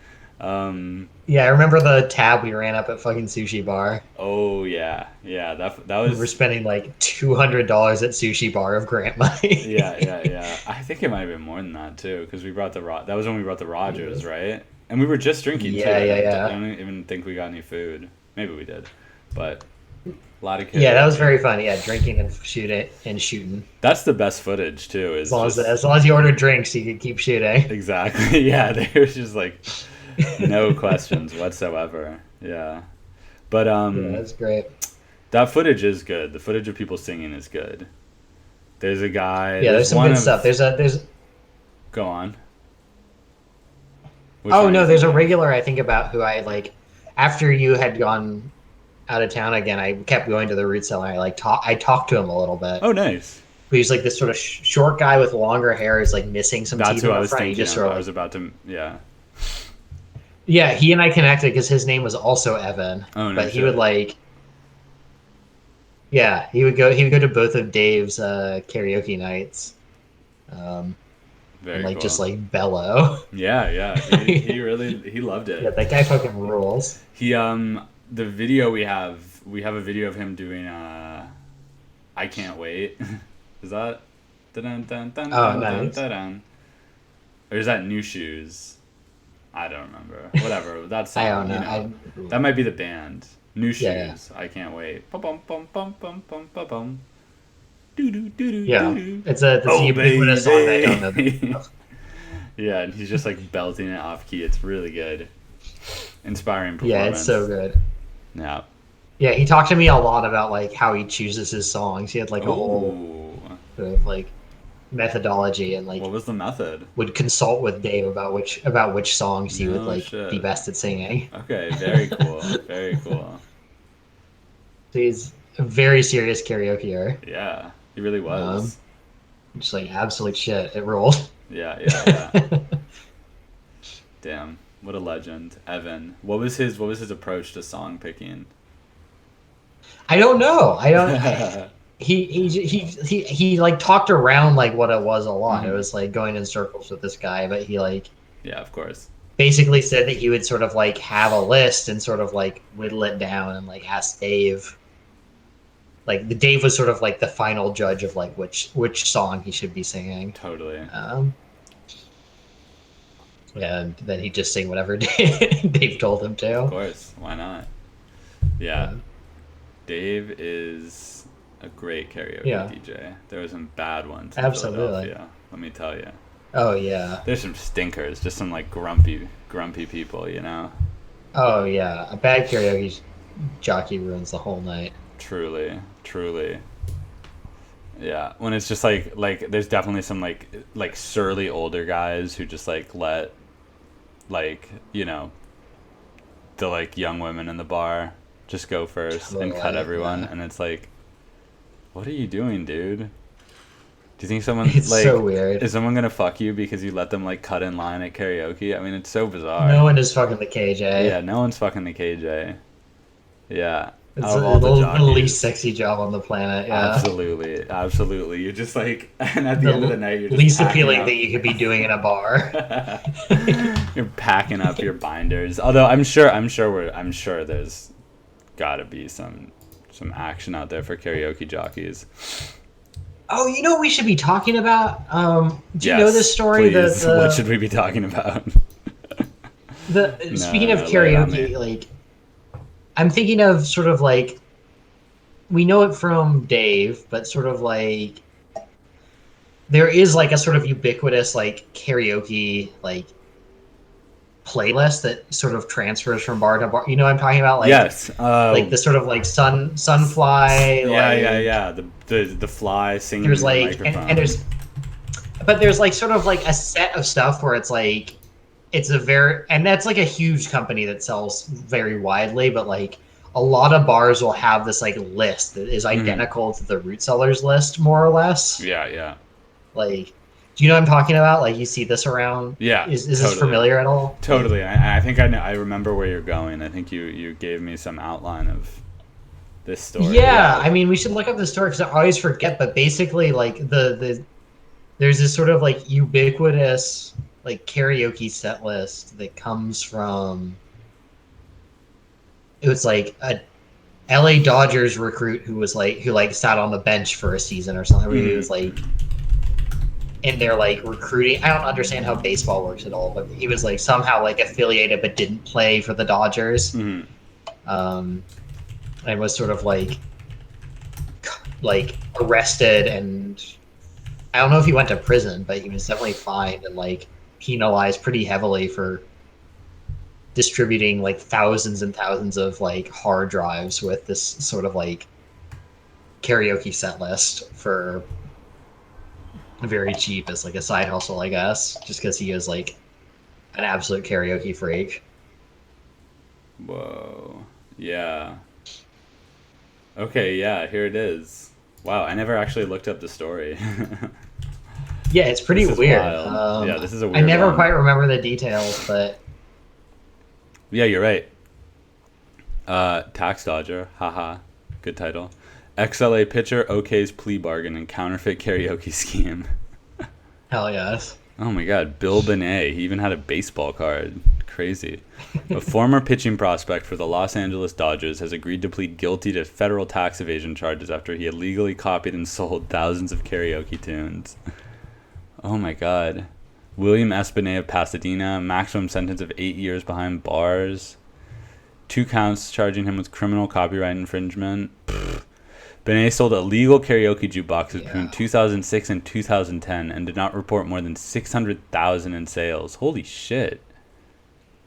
[SPEAKER 1] Yeah, I remember the tab we ran up at fucking Sushi Bar.
[SPEAKER 2] Oh yeah, yeah, that
[SPEAKER 1] We were
[SPEAKER 2] was
[SPEAKER 1] spending like $200 at Sushi Bar of grant money.
[SPEAKER 2] yeah. I think it might have been more than that too, because we brought that was when we brought the Rogers, right? And we were just drinking too.
[SPEAKER 1] Yeah, yeah,
[SPEAKER 2] I
[SPEAKER 1] yeah.
[SPEAKER 2] don't even think we got any food. Maybe we did, but A lot of karaoke.
[SPEAKER 1] Yeah, that was very fun. Yeah, drinking and shooting.
[SPEAKER 2] That's the best footage too. Is
[SPEAKER 1] As long as you ordered drinks, you could keep shooting.
[SPEAKER 2] exactly. Yeah, there was just like no questions whatsoever. Yeah, but
[SPEAKER 1] Yeah, that's great.
[SPEAKER 2] that footage is good. The footage of people singing is good. There's a guy.
[SPEAKER 1] Yeah, there's some
[SPEAKER 2] one
[SPEAKER 1] good
[SPEAKER 2] of,
[SPEAKER 1] stuff. There's.
[SPEAKER 2] Go on. Which
[SPEAKER 1] Oh
[SPEAKER 2] one
[SPEAKER 1] no,
[SPEAKER 2] is
[SPEAKER 1] there's a
[SPEAKER 2] it?
[SPEAKER 1] regular I think about who I like. After you had gone out of town again, I kept going to the root cellar. I talked to him a little bit.
[SPEAKER 2] Oh, nice.
[SPEAKER 1] But he's like this sort of short guy with longer hair. He's like missing some
[SPEAKER 2] That's
[SPEAKER 1] teeth
[SPEAKER 2] who
[SPEAKER 1] in
[SPEAKER 2] I
[SPEAKER 1] the
[SPEAKER 2] was
[SPEAKER 1] front. He
[SPEAKER 2] thinking
[SPEAKER 1] just
[SPEAKER 2] of.
[SPEAKER 1] sort of
[SPEAKER 2] I
[SPEAKER 1] like
[SPEAKER 2] was about to. Yeah.
[SPEAKER 1] yeah. He and I connected because his name was also Evan.
[SPEAKER 2] Oh, no
[SPEAKER 1] But he
[SPEAKER 2] shit.
[SPEAKER 1] would like yeah he would go to both of Dave's karaoke nights. And
[SPEAKER 2] Very
[SPEAKER 1] like
[SPEAKER 2] cool.
[SPEAKER 1] just like bellow.
[SPEAKER 2] Yeah, yeah. He really he loved
[SPEAKER 1] Yeah,
[SPEAKER 2] it.
[SPEAKER 1] that guy fucking rules.
[SPEAKER 2] He the video we have a video of him doing I Can't Wait. Is that dun, dun, dun,
[SPEAKER 1] Oh,
[SPEAKER 2] dun, dun,
[SPEAKER 1] nice.
[SPEAKER 2] dun, dun. Or is that New Shoes? I don't remember. Whatever. That song,
[SPEAKER 1] I don't know.
[SPEAKER 2] you know. That might be the band. New
[SPEAKER 1] Yeah,
[SPEAKER 2] Shoes. I Can't Wait. Bum bum bum bum bum bum bum bum. Doo doo doo doo
[SPEAKER 1] yeah.
[SPEAKER 2] doo doo.
[SPEAKER 1] It's a
[SPEAKER 2] Oh
[SPEAKER 1] ubiquitous song that I don't know.
[SPEAKER 2] baby. Yeah, and he's just like belting it off key. It's really good. Inspiring performance.
[SPEAKER 1] Yeah, it's so good.
[SPEAKER 2] Yeah.
[SPEAKER 1] Yeah, he talked to me a lot about like how he chooses his songs. He had like a whole
[SPEAKER 2] Ooh.
[SPEAKER 1] sort of like methodology and like
[SPEAKER 2] What was the method?
[SPEAKER 1] would consult with Dave about which songs he would
[SPEAKER 2] No
[SPEAKER 1] like
[SPEAKER 2] shit.
[SPEAKER 1] be best at singing.
[SPEAKER 2] Okay, very cool. Very cool.
[SPEAKER 1] So he's a very serious karaokeer.
[SPEAKER 2] Yeah, he really was.
[SPEAKER 1] Just like absolute shit. It rolled.
[SPEAKER 2] Yeah, yeah, yeah. Damn, what a legend, Evan. What was his approach to song picking?
[SPEAKER 1] I don't know. I don't. He like talked around like what it was a lot. It
[SPEAKER 2] Mhm.
[SPEAKER 1] was like going in circles with this guy, but he like
[SPEAKER 2] Yeah, of course.
[SPEAKER 1] basically said that he would sort of like have a list and sort of like whittle it down and like ask Dave. Like the Dave was sort of like the final judge of like which song he should be singing.
[SPEAKER 2] Totally.
[SPEAKER 1] And then he'd just sing whatever Dave told him
[SPEAKER 2] Of
[SPEAKER 1] to.
[SPEAKER 2] course. Why not? Yeah. Dave is a great karaoke
[SPEAKER 1] Yeah.
[SPEAKER 2] DJ. There were some bad ones in
[SPEAKER 1] Absolutely.
[SPEAKER 2] Philadelphia. Let me tell you.
[SPEAKER 1] Oh yeah.
[SPEAKER 2] There's some stinkers, just some like grumpy people, you know.
[SPEAKER 1] Oh yeah. A bad karaoke jockey ruins the whole night.
[SPEAKER 2] Truly, truly. Yeah, when it's just like there's definitely some like surly older guys who just like let like, you know, the like young women in the bar just go first and cut
[SPEAKER 1] Totally,
[SPEAKER 2] everyone,
[SPEAKER 1] yeah.
[SPEAKER 2] and it's like, what are you doing, dude? Do you think someone
[SPEAKER 1] It's
[SPEAKER 2] like
[SPEAKER 1] so weird.
[SPEAKER 2] is someone gonna fuck you because you let them like cut in line at karaoke? I mean, it's so bizarre.
[SPEAKER 1] No one is fucking the KJ.
[SPEAKER 2] Yeah, no one's fucking the KJ. Yeah.
[SPEAKER 1] It's
[SPEAKER 2] Out of
[SPEAKER 1] the,
[SPEAKER 2] all the
[SPEAKER 1] the
[SPEAKER 2] jockeys.
[SPEAKER 1] least sexy job on the planet. Yeah.
[SPEAKER 2] Absolutely, absolutely. You're just like, and at the end of the night, you're just
[SPEAKER 1] least
[SPEAKER 2] packing
[SPEAKER 1] appealing
[SPEAKER 2] up.
[SPEAKER 1] thing you could be doing in a bar.
[SPEAKER 2] You're packing up your binders. Although I'm sure there's got to be some action out there for karaoke jockeys.
[SPEAKER 1] Oh, you know what we should be talking about? Do you know
[SPEAKER 2] Yes,
[SPEAKER 1] this story?
[SPEAKER 2] please. What should we be talking about?
[SPEAKER 1] Speaking of
[SPEAKER 2] no, lay it on
[SPEAKER 1] karaoke,
[SPEAKER 2] me.
[SPEAKER 1] like I'm thinking of sort of like we know it from Dave, but sort of like there is like a sort of ubiquitous like karaoke like playlist that sort of transfers from bar to bar. You know what I'm talking about? Like
[SPEAKER 2] Yes.
[SPEAKER 1] like the sort of like sunfly.
[SPEAKER 2] Yeah,
[SPEAKER 1] like,
[SPEAKER 2] yeah. The fly singing
[SPEAKER 1] There's
[SPEAKER 2] in the
[SPEAKER 1] like
[SPEAKER 2] microphone.
[SPEAKER 1] but there's like sort of like a set of stuff where it's like it's a very and that's like a huge company that sells very widely, but like a lot of bars will have this like list that is identical to the root cellars list more or less.
[SPEAKER 2] Yeah, yeah.
[SPEAKER 1] Like, do you know what I'm talking about? Like you see this around?
[SPEAKER 2] Yeah,
[SPEAKER 1] Is this
[SPEAKER 2] totally.
[SPEAKER 1] familiar at all?
[SPEAKER 2] Totally. I think I know. I remember where you're going. I think you gave me some outline of this story.
[SPEAKER 1] Yeah, I mean, we should look up the story because I always forget. But basically, like the there's this sort of like ubiquitous like karaoke set list that comes from. It was like a LA Dodgers recruit who sat on the bench for a season or something. He was like in their like recruiting. I don't understand how baseball works at all, but he was like somehow like affiliated but didn't play for the Dodgers.
[SPEAKER 2] Mhm.
[SPEAKER 1] And was sort of like like arrested, and I don't know if he went to prison, but he was definitely fined and like penalized pretty heavily for distributing like thousands and thousands of like hard drives with this sort of like karaoke set list for very cheap as like a side hustle, I guess, just because he is like an absolute karaoke freak.
[SPEAKER 2] Whoa. Yeah. Okay, yeah, here it is. Wow, I never actually looked up the story.
[SPEAKER 1] Yeah, it's pretty
[SPEAKER 2] This is
[SPEAKER 1] weird.
[SPEAKER 2] wild. Yeah, this is a
[SPEAKER 1] I
[SPEAKER 2] weird
[SPEAKER 1] never
[SPEAKER 2] one.
[SPEAKER 1] quite remember the details, but
[SPEAKER 2] Yeah, you're right. Tax Dodger, haha, good title. XLA pitcher OK's plea bargain and counterfeit karaoke scheme.
[SPEAKER 1] hell yes.
[SPEAKER 2] Oh my god, Bill Benet. He even had a baseball card. Crazy. A former pitching prospect for the Los Angeles Dodgers has agreed to plead guilty to federal tax evasion charges after he illegally copied and sold thousands of karaoke tunes. Oh my god. William Espinay of Pasadena, maximum sentence of 8 years behind bars. 2 counts charging him with criminal copyright infringement. Benet sold illegal karaoke jukeboxes between 2006 and 2010 and did not report more than 600,000 in sales. Holy shit.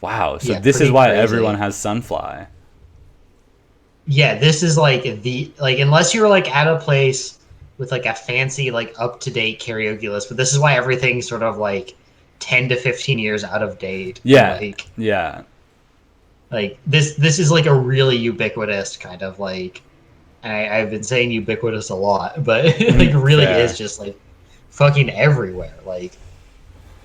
[SPEAKER 2] Wow. So
[SPEAKER 1] Yeah,
[SPEAKER 2] this is
[SPEAKER 1] pretty
[SPEAKER 2] why
[SPEAKER 1] crazy.
[SPEAKER 2] everyone has Sunfly.
[SPEAKER 1] Yeah, this is like the like unless you're like at a place with like a fancy like up to date karaoke list, but this is why everything's sort of like 10 to 15 years out of date.
[SPEAKER 2] Yeah.
[SPEAKER 1] Like
[SPEAKER 2] Yeah.
[SPEAKER 1] this is like a really ubiquitous kind of like I've been saying ubiquitous a lot, but it like really
[SPEAKER 2] Fair.
[SPEAKER 1] is just like fucking everywhere. Like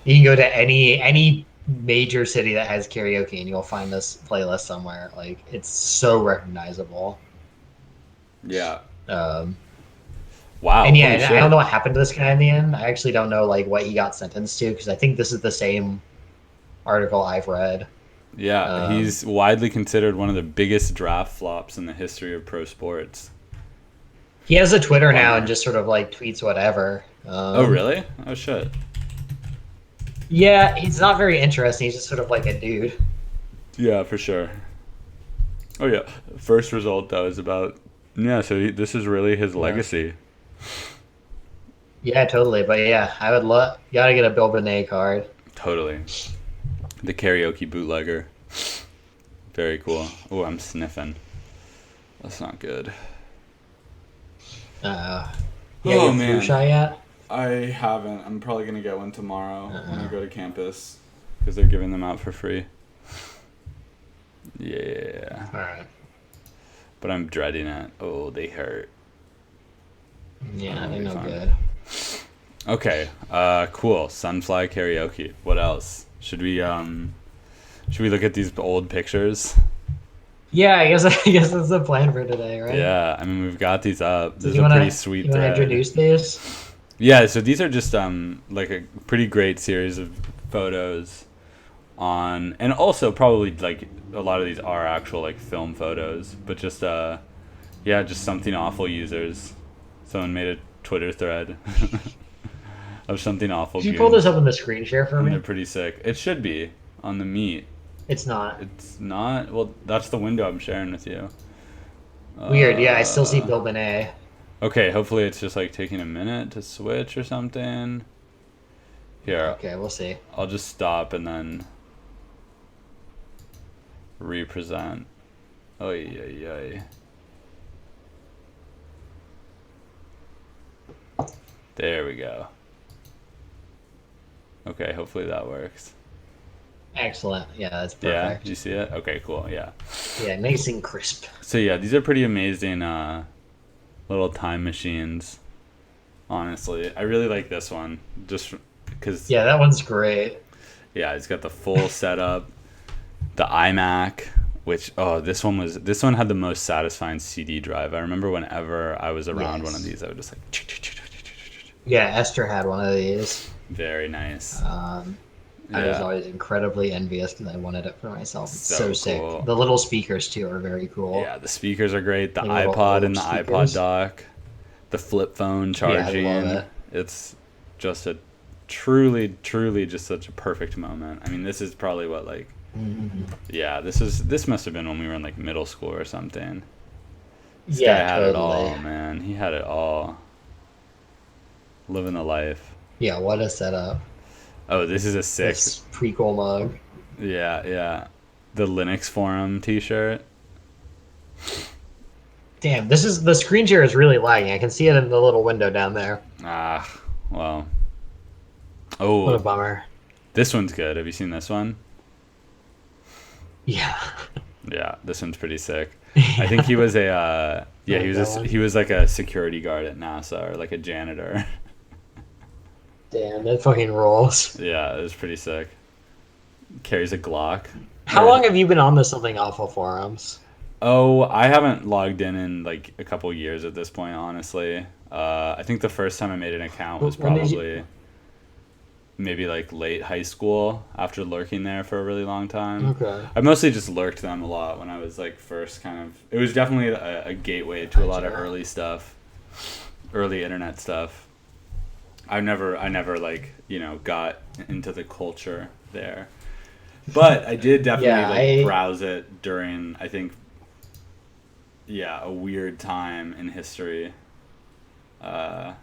[SPEAKER 1] you can go to any major city that has karaoke and you'll find this playlist somewhere. Like it's so recognizable.
[SPEAKER 2] Yeah.
[SPEAKER 1] Um,
[SPEAKER 2] Wow.
[SPEAKER 1] and yeah,
[SPEAKER 2] holy
[SPEAKER 1] I
[SPEAKER 2] shit.
[SPEAKER 1] don't know what happened to this guy in the end. I actually don't know like what he got sentenced to because I think this is the same article I've read.
[SPEAKER 2] Yeah, he's widely considered one of the biggest draft flops in the history of pro sports.
[SPEAKER 1] He has a Twitter now
[SPEAKER 2] Bummer.
[SPEAKER 1] and just sort of like tweets whatever.
[SPEAKER 2] Oh, really? Oh, shit.
[SPEAKER 1] Yeah, he's not very interesting. He's just sort of like a dude.
[SPEAKER 2] Yeah, for sure. Oh, yeah. First result, though, is about... Yeah, so this is really his legacy.
[SPEAKER 1] Yeah, totally. But yeah, I would love. Gotta get a Bill Benet card.
[SPEAKER 2] Totally. The karaoke bootlegger. Very cool. Oh, I'm sniffing. That's not good.
[SPEAKER 1] Yeah,
[SPEAKER 2] Oh,
[SPEAKER 1] you
[SPEAKER 2] man.
[SPEAKER 1] flu shot yet?
[SPEAKER 2] I haven't. I'm probably going to get one tomorrow when I go to campus because they're giving them out for free. Yeah.
[SPEAKER 1] All right.
[SPEAKER 2] But I'm dreading it. Oh, they hurt.
[SPEAKER 1] Yeah,
[SPEAKER 2] Oh,
[SPEAKER 1] they're no
[SPEAKER 2] fine.
[SPEAKER 1] good.
[SPEAKER 2] Okay. Cool. Sunfly karaoke. What else? Should we look at these old pictures?
[SPEAKER 1] Yeah, I guess that's the plan for today, right?
[SPEAKER 2] Yeah, I mean we've got these up.
[SPEAKER 1] So
[SPEAKER 2] There's
[SPEAKER 1] you
[SPEAKER 2] a
[SPEAKER 1] wanna,
[SPEAKER 2] pretty sweet
[SPEAKER 1] you wanna
[SPEAKER 2] thread.
[SPEAKER 1] introduce these?
[SPEAKER 2] Yeah, so these are just like a pretty great series of photos on, and also probably like a lot of these are actual like film photos, but just yeah, just something awful users. Someone made a Twitter thread of something awful.
[SPEAKER 1] Could you pull this up on the screen share for
[SPEAKER 2] And they're
[SPEAKER 1] me?
[SPEAKER 2] pretty sick. It should be on the Meet.
[SPEAKER 1] It's not.
[SPEAKER 2] It's not. Well, that's the window I'm sharing with you.
[SPEAKER 1] Weird. Yeah, I still see Bill Benet.
[SPEAKER 2] Okay, hopefully it's just like taking a minute to switch or something. Here,
[SPEAKER 1] Okay, we'll see.
[SPEAKER 2] I'll just stop and then represent. Oy, oy, oy. There we go. Okay, hopefully that works.
[SPEAKER 1] Excellent. Yeah, that's
[SPEAKER 2] Yeah,
[SPEAKER 1] perfect.
[SPEAKER 2] you see it? Okay, cool. Yeah.
[SPEAKER 1] Yeah, nice and crisp.
[SPEAKER 2] So yeah, these are pretty amazing little time machines. Honestly, I really like this one just because
[SPEAKER 1] Yeah, that one's great.
[SPEAKER 2] yeah, it's got the full setup, the iMac, which this one had the most satisfying CD drive. I remember whenever I was around one of these, I would just like
[SPEAKER 1] Yeah, Esther had one of these.
[SPEAKER 2] very nice.
[SPEAKER 1] I was
[SPEAKER 2] Yeah.
[SPEAKER 1] always incredibly envious because I wanted it for myself. It's so
[SPEAKER 2] So
[SPEAKER 1] sick.
[SPEAKER 2] cool.
[SPEAKER 1] The little speakers too are very cool.
[SPEAKER 2] Yeah, the speakers are great. The
[SPEAKER 1] The little
[SPEAKER 2] iPod and the
[SPEAKER 1] speakers.
[SPEAKER 2] iPod dock, the flip phone charging.
[SPEAKER 1] I love it.
[SPEAKER 2] It's just a truly just such a perfect moment. I mean, this is probably what yeah, this must have been when we were in like middle school or something. This guy
[SPEAKER 1] Yeah,
[SPEAKER 2] had it
[SPEAKER 1] totally.
[SPEAKER 2] all, man. He had it all. Living the life.
[SPEAKER 1] Yeah, what a setup.
[SPEAKER 2] Oh, this is a sick.
[SPEAKER 1] This prequel mug.
[SPEAKER 2] Yeah, yeah. The Linux forum T-shirt.
[SPEAKER 1] Damn, this is the screen share is really lagging. I can see it in the little window down there.
[SPEAKER 2] Ah, well.
[SPEAKER 1] What a
[SPEAKER 2] Oh,
[SPEAKER 1] bummer.
[SPEAKER 2] this one's good. Have you seen this one?
[SPEAKER 1] Yeah.
[SPEAKER 2] Yeah, this one's pretty sick. I think he
[SPEAKER 1] Yeah.
[SPEAKER 2] was a
[SPEAKER 1] I
[SPEAKER 2] yeah,
[SPEAKER 1] like that
[SPEAKER 2] he
[SPEAKER 1] one.
[SPEAKER 2] was like a security guard at NASA or like a janitor.
[SPEAKER 1] Damn, that fucking rolls.
[SPEAKER 2] Yeah, it was pretty sick. Carries a Glock.
[SPEAKER 1] How
[SPEAKER 2] Or
[SPEAKER 1] long have you been on the Something Awful forums?
[SPEAKER 2] oh, I haven't logged in like a couple years at this point, honestly. I think the first time I made an account was
[SPEAKER 1] When did you?
[SPEAKER 2] probably maybe like late high school after lurking there for a really long time.
[SPEAKER 1] Okay.
[SPEAKER 2] I mostly just lurked them a lot when I was like first kind of. It was definitely a gateway to a lot of
[SPEAKER 1] Gotcha.
[SPEAKER 2] early stuff, early internet stuff. I never like got into the culture there, but I did definitely
[SPEAKER 1] Yeah,
[SPEAKER 2] like
[SPEAKER 1] I
[SPEAKER 2] browse it during I think a weird time in history.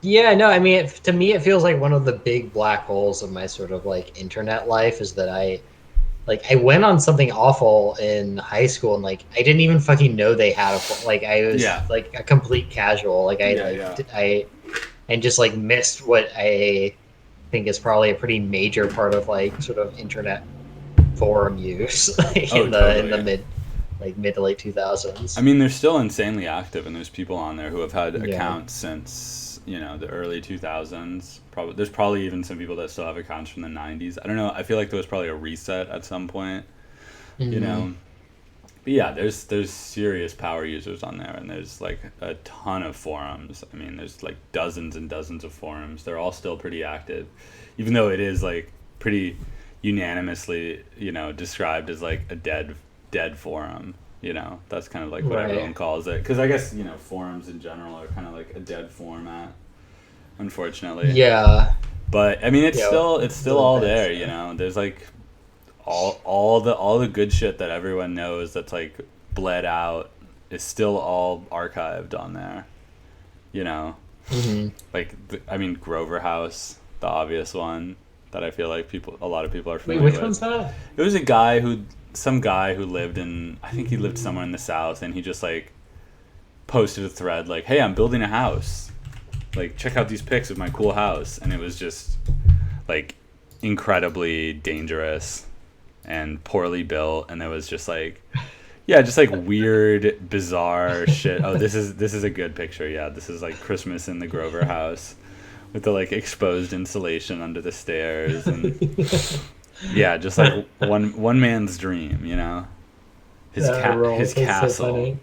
[SPEAKER 1] Yeah, no, I mean, to me, it feels like one of the big black holes of my sort of like internet life is that I went on Something Awful in high school and like I didn't even fucking know they had like I was
[SPEAKER 2] Yeah,
[SPEAKER 1] like a complete casual. Like I
[SPEAKER 2] yeah,
[SPEAKER 1] like
[SPEAKER 2] yeah.
[SPEAKER 1] I and just like missed what I think is probably a pretty major part of like sort of internet forum use like,
[SPEAKER 2] Oh,
[SPEAKER 1] in the
[SPEAKER 2] totally.
[SPEAKER 1] mid to late 2000s.
[SPEAKER 2] I mean, they're still insanely active, and there's people on there who have had
[SPEAKER 1] Yeah.
[SPEAKER 2] accounts since the early 2000s. Probably there's probably even some people that still have accounts from the 90s. I don't know. I feel like there was probably a reset at some point. You
[SPEAKER 1] Hmm.
[SPEAKER 2] know, but yeah, there's serious power users on there, and there's like a ton of forums. I mean, there's like dozens and dozens of forums. They're all still pretty active, even though it is like pretty unanimously described as like a dead forum. That's kind of like what everyone
[SPEAKER 1] Right.
[SPEAKER 2] calls it, because I guess forums in general are kind of like a dead format, unfortunately.
[SPEAKER 1] Yeah.
[SPEAKER 2] But I mean,
[SPEAKER 1] Yeah.
[SPEAKER 2] it's still
[SPEAKER 1] Really
[SPEAKER 2] all
[SPEAKER 1] bad
[SPEAKER 2] there.
[SPEAKER 1] stuff.
[SPEAKER 2] There's like all the good shit that everyone knows that's like bled out is still all archived on there. You know,
[SPEAKER 1] Hmm.
[SPEAKER 2] like I mean, Grover House, the obvious one that I feel like a lot of people are
[SPEAKER 1] Wait,
[SPEAKER 2] familiar
[SPEAKER 1] which
[SPEAKER 2] with.
[SPEAKER 1] one's that?
[SPEAKER 2] It was some guy who lived in, I think he lived somewhere in the South, and he just like posted a thread like, "Hey, I'm building a house. Like, check out these pics of my cool house," and it was just like incredibly dangerous and poorly built, and it was just like just like weird bizarre shit. Oh, this is a good picture. Yeah, this is like Christmas in the Grover house with the like exposed insulation under the stairs, and yeah, just like one man's dream, his
[SPEAKER 1] Rolls. That's so
[SPEAKER 2] castle.
[SPEAKER 1] funny.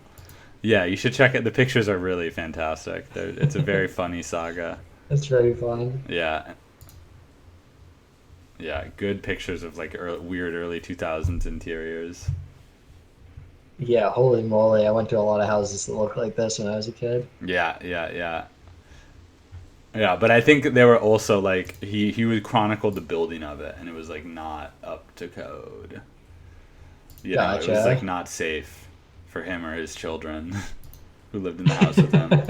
[SPEAKER 2] Yeah, you should check it. The pictures are really fantastic. It's a very funny saga.
[SPEAKER 1] That's very fun.
[SPEAKER 2] Yeah, yeah, good pictures of like weird early 2000s interiors.
[SPEAKER 1] Yeah, holy moly. I went to a lot of houses that looked like this when I was a kid.
[SPEAKER 2] Yeah, yeah, yeah. Yeah, but I think they were also like he would chronicle the building of it, and it was like not up to code. It was like
[SPEAKER 1] Gotcha.
[SPEAKER 2] not safe for him or his children who lived in the house with him.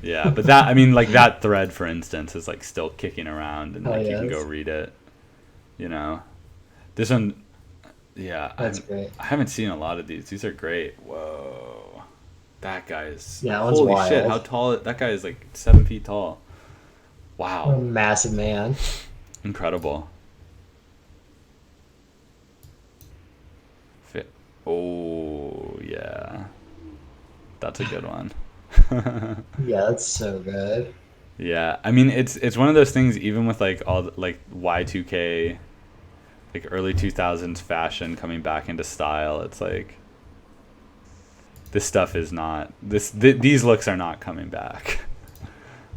[SPEAKER 2] Yeah, but that I mean like that thread for instance is like still kicking around, and
[SPEAKER 1] Oh,
[SPEAKER 2] like you can go
[SPEAKER 1] yes.
[SPEAKER 2] read it. You know, this one, yeah,
[SPEAKER 1] That's great.
[SPEAKER 2] I haven't seen a lot of these. These are great. Whoa, that guy is
[SPEAKER 1] Yeah, that one's
[SPEAKER 2] holy shit! How
[SPEAKER 1] wild.
[SPEAKER 2] tall? That guy is like 7 feet tall.
[SPEAKER 1] What a
[SPEAKER 2] Wow,
[SPEAKER 1] massive man.
[SPEAKER 2] incredible. Fit. Oh yeah, that's a good one.
[SPEAKER 1] Yeah, that's so good.
[SPEAKER 2] Yeah, I mean it's one of those things. Even with like like Y2K, like early 2000s fashion coming back into style, it's like this stuff is not these looks are not coming back.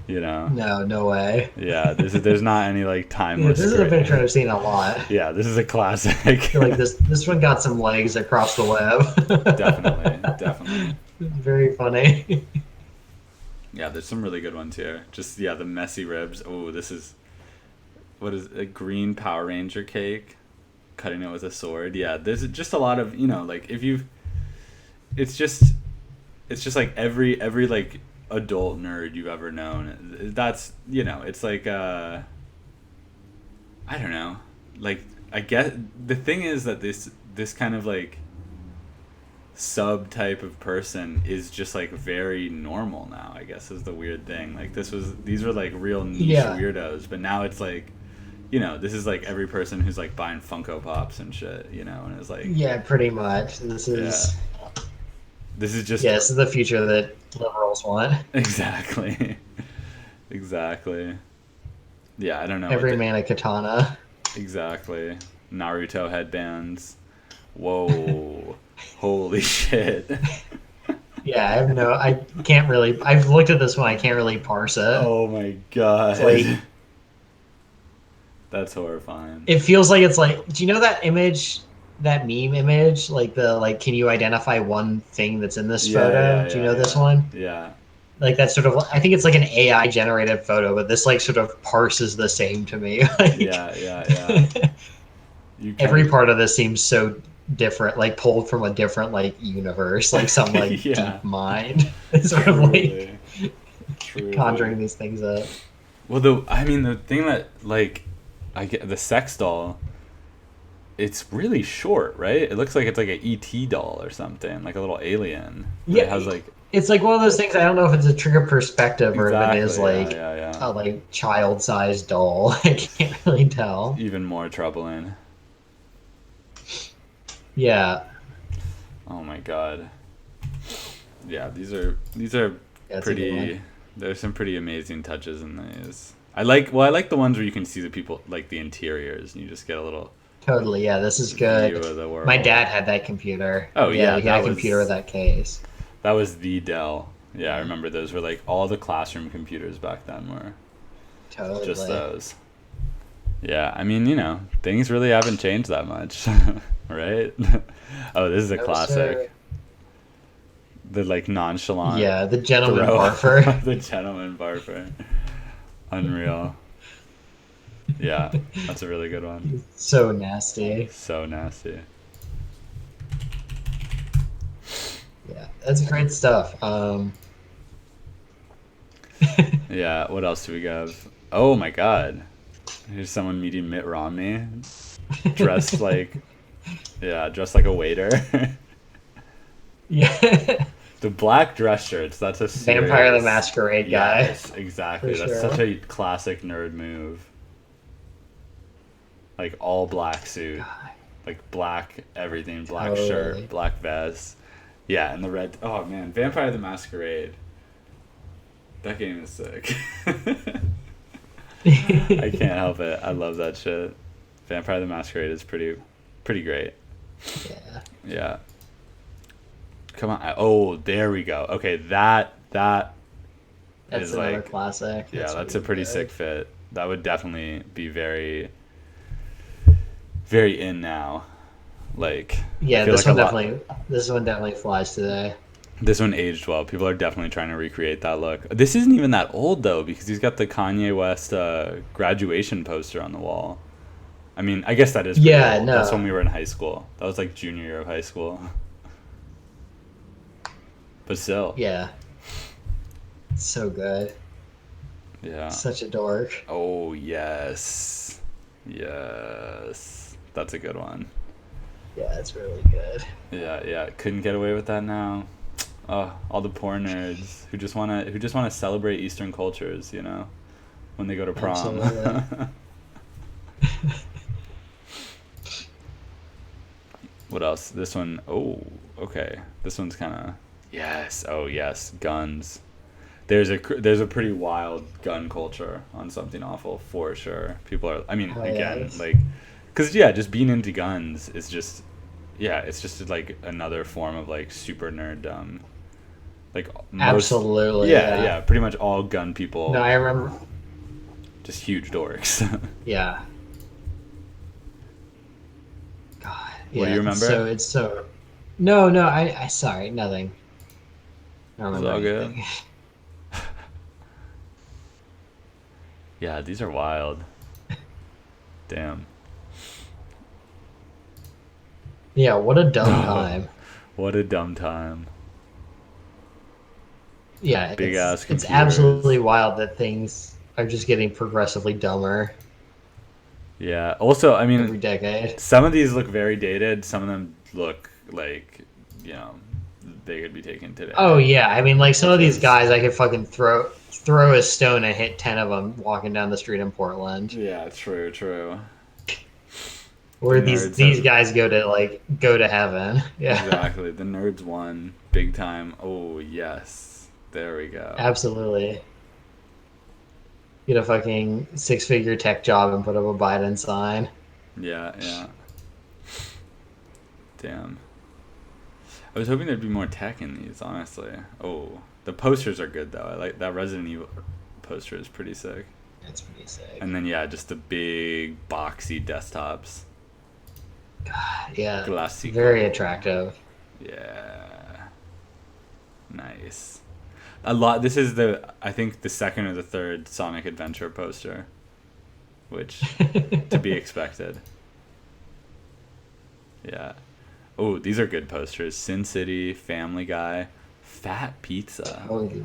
[SPEAKER 2] You know?
[SPEAKER 1] No, no way.
[SPEAKER 2] Yeah, there's not any like
[SPEAKER 1] Yeah,
[SPEAKER 2] timeless
[SPEAKER 1] this is a
[SPEAKER 2] great.
[SPEAKER 1] picture I've seen a lot. I
[SPEAKER 2] Yeah, this is a classic.
[SPEAKER 1] feel like this one got some legs across the
[SPEAKER 2] Definitely,
[SPEAKER 1] web.
[SPEAKER 2] definitely.
[SPEAKER 1] Very funny.
[SPEAKER 2] Yeah, there's some really good ones here. Just the messy ribs. Oh, this is what is a green Power Ranger cake, cutting it with a sword. Yeah, there's just a lot of like if you, it's just it's just like every like adult nerd you've ever known. That's, you know, it's like I don't know. Like, I guess the thing is that this kind of like subtype of person is just like very normal now, I guess, is the weird thing. Like, these were like real niche
[SPEAKER 1] Yeah.
[SPEAKER 2] weirdos, but now it's like, you know, this is like every person who's like buying Funko Pops and shit, you know, and it's like,
[SPEAKER 1] Yeah, pretty much.
[SPEAKER 2] yeah, this is just
[SPEAKER 1] Yeah, this is the future that liberals want.
[SPEAKER 2] exactly, exactly. Yeah, I don't know what
[SPEAKER 1] Every man a katana.
[SPEAKER 2] exactly. Naruto headbands. Whoa, holy shit.
[SPEAKER 1] Yeah, I can't really. I've looked at this one. I can't really parse it.
[SPEAKER 2] Oh my god.
[SPEAKER 1] It's like
[SPEAKER 2] That's horrifying.
[SPEAKER 1] it feels like it's like. Do you know that image, that meme image, like the like? Can you identify one thing that's in this
[SPEAKER 2] Yeah,
[SPEAKER 1] photo?
[SPEAKER 2] yeah,
[SPEAKER 1] Do you
[SPEAKER 2] yeah,
[SPEAKER 1] know this
[SPEAKER 2] yeah.
[SPEAKER 1] one?
[SPEAKER 2] Yeah.
[SPEAKER 1] Like that sort of. I think it's like an AI generated photo, but this like sort of parses the same to me. Like
[SPEAKER 2] Yeah, yeah, yeah. You kind
[SPEAKER 1] every
[SPEAKER 2] of
[SPEAKER 1] part of this seems so different, like pulled from a different like universe, like some like
[SPEAKER 2] yeah.
[SPEAKER 1] deep mind. It's sort of like
[SPEAKER 2] Truly. Truly.
[SPEAKER 1] conjuring these things up.
[SPEAKER 2] Well, the thing that like I get the sex doll, it's really short, right? It looks like it's like a ET doll or something, like a little alien. But
[SPEAKER 1] Yeah,
[SPEAKER 2] it has like
[SPEAKER 1] it's like one of those things. I don't know if it's a trick of perspective or if it is
[SPEAKER 2] exactly, yeah,
[SPEAKER 1] like
[SPEAKER 2] yeah, yeah.
[SPEAKER 1] a like child-sized doll. I can't really tell.
[SPEAKER 2] Even more troubling.
[SPEAKER 1] Yeah,
[SPEAKER 2] Oh my god. Yeah, these are
[SPEAKER 1] that's a good
[SPEAKER 2] pretty.
[SPEAKER 1] one.
[SPEAKER 2] There's some pretty amazing touches in these. I like the ones where you can see the people, like the interiors, and you just get a little
[SPEAKER 1] Totally. Yeah, this is
[SPEAKER 2] view
[SPEAKER 1] good.
[SPEAKER 2] of the world.
[SPEAKER 1] My dad had that computer.
[SPEAKER 2] Oh,
[SPEAKER 1] Yeah,
[SPEAKER 2] yeah,
[SPEAKER 1] he
[SPEAKER 2] that
[SPEAKER 1] had a computer
[SPEAKER 2] was-
[SPEAKER 1] with that case.
[SPEAKER 2] That was the Dell. Yeah, I remember those were like all the classroom computers back then were
[SPEAKER 1] Totally.
[SPEAKER 2] just those. Yeah, I mean, you know, things really haven't changed that much, right? Oh, this is a
[SPEAKER 1] No,
[SPEAKER 2] classic.
[SPEAKER 1] sir.
[SPEAKER 2] The like nonchalant
[SPEAKER 1] Yeah, the gentleman
[SPEAKER 2] throw.
[SPEAKER 1] barfer.
[SPEAKER 2] The gentleman barfer. Unreal. Yeah, that's a really good one.
[SPEAKER 1] So nasty.
[SPEAKER 2] So nasty.
[SPEAKER 1] Yeah, that's great stuff.
[SPEAKER 2] Yeah, what else do we have? Oh my god. Here's someone meeting Mitt Romney. Dressed like dressed like a waiter.
[SPEAKER 1] Yeah.
[SPEAKER 2] The black dress shirts, that's a serious...
[SPEAKER 1] Vampire the Masquerade guy.
[SPEAKER 2] Yes, exactly.
[SPEAKER 1] For
[SPEAKER 2] That's
[SPEAKER 1] sure.
[SPEAKER 2] such a classic nerd move. Like all black suit. Like black everything, black
[SPEAKER 1] Totally.
[SPEAKER 2] shirt, black vest. Yeah, and the red... Oh man, Vampire the Masquerade. That game is sick. I can't help it. I love that shit. Vampire the Masquerade is pretty great.
[SPEAKER 1] Yeah.
[SPEAKER 2] Yeah. Come on. Oh, there we go. Okay, that
[SPEAKER 1] That's
[SPEAKER 2] is
[SPEAKER 1] another
[SPEAKER 2] like
[SPEAKER 1] classic.
[SPEAKER 2] yeah, that's a
[SPEAKER 1] really
[SPEAKER 2] pretty
[SPEAKER 1] good.
[SPEAKER 2] sick fit. That would definitely be very very in now. Like
[SPEAKER 1] Yeah,
[SPEAKER 2] I feel
[SPEAKER 1] this
[SPEAKER 2] like
[SPEAKER 1] one
[SPEAKER 2] a lot-
[SPEAKER 1] definitely flies today.
[SPEAKER 2] This one aged well. People are definitely trying to recreate that look. This isn't even that old though, because he's got the Kanye West graduation poster on the wall. I mean, I guess that is pretty
[SPEAKER 1] Yeah,
[SPEAKER 2] old.
[SPEAKER 1] no.
[SPEAKER 2] That's when we were in high school. That was like junior year of high school. But still,
[SPEAKER 1] Yeah. So good.
[SPEAKER 2] yeah.
[SPEAKER 1] Such a dork.
[SPEAKER 2] Oh yes, yes. That's a good one.
[SPEAKER 1] Yeah, it's really good.
[SPEAKER 2] Yeah, yeah. Couldn't get away with that now. Oh, all the poor nerds who just wanna celebrate Eastern cultures, you know, when they go to prom.
[SPEAKER 1] Absolutely.
[SPEAKER 2] What else? This one, oh, okay. This one's kind of, yes. Oh, yes. Guns. There's a pretty wild gun culture on Something Awful for sure. People are, I mean,
[SPEAKER 1] Oh,
[SPEAKER 2] again,
[SPEAKER 1] yes.
[SPEAKER 2] like, because, yeah, just being into guns is just, yeah, it's just like another form of like super nerddom. Like,
[SPEAKER 1] Absolutely.
[SPEAKER 2] yeah, pretty much all gun people,
[SPEAKER 1] No, I remember.
[SPEAKER 2] just huge dorks.
[SPEAKER 1] Yeah. God.
[SPEAKER 2] What do
[SPEAKER 1] yeah,
[SPEAKER 2] you remember?
[SPEAKER 1] It's so. No, I sorry, nothing. I don't
[SPEAKER 2] It's
[SPEAKER 1] remember
[SPEAKER 2] all good.
[SPEAKER 1] anything.
[SPEAKER 2] Yeah, these are wild. Damn.
[SPEAKER 1] Yeah, what a dumb time.
[SPEAKER 2] What a dumb time.
[SPEAKER 1] Yeah,
[SPEAKER 2] Big ass
[SPEAKER 1] it's
[SPEAKER 2] computers.
[SPEAKER 1] absolutely wild that things are just getting progressively dumber
[SPEAKER 2] Yeah. Also, I mean,
[SPEAKER 1] every decade.
[SPEAKER 2] some of these look very dated. Some of them look like, you know, they could be taken
[SPEAKER 1] Oh
[SPEAKER 2] today,
[SPEAKER 1] yeah, I mean, like some
[SPEAKER 2] which
[SPEAKER 1] of these
[SPEAKER 2] is
[SPEAKER 1] guys, I could fucking throw a stone and hit 10 of them walking down the street in Portland.
[SPEAKER 2] yeah, true, true. The
[SPEAKER 1] Where
[SPEAKER 2] nerds
[SPEAKER 1] these
[SPEAKER 2] have
[SPEAKER 1] guys go to heaven. Yeah,
[SPEAKER 2] exactly the nerds won big time. Oh yes, there we go.
[SPEAKER 1] absolutely. Get a fucking 6-figure tech job and put up a Biden sign.
[SPEAKER 2] Yeah, yeah. Damn. I was hoping there'd be more tech in these, honestly. Oh, the posters are good though. I like that Resident Evil poster is pretty sick.
[SPEAKER 1] That's pretty sick.
[SPEAKER 2] And then yeah, just the big boxy desktops.
[SPEAKER 1] Yeah, very
[SPEAKER 2] Classico.
[SPEAKER 1] attractive.
[SPEAKER 2] Yeah. Nice. A lot. This is the I think the second or the third Sonic Adventure poster, which to be expected. Yeah. Oh, these are good posters. Sin City, Family Guy, Fat Pizza.
[SPEAKER 1] Totally.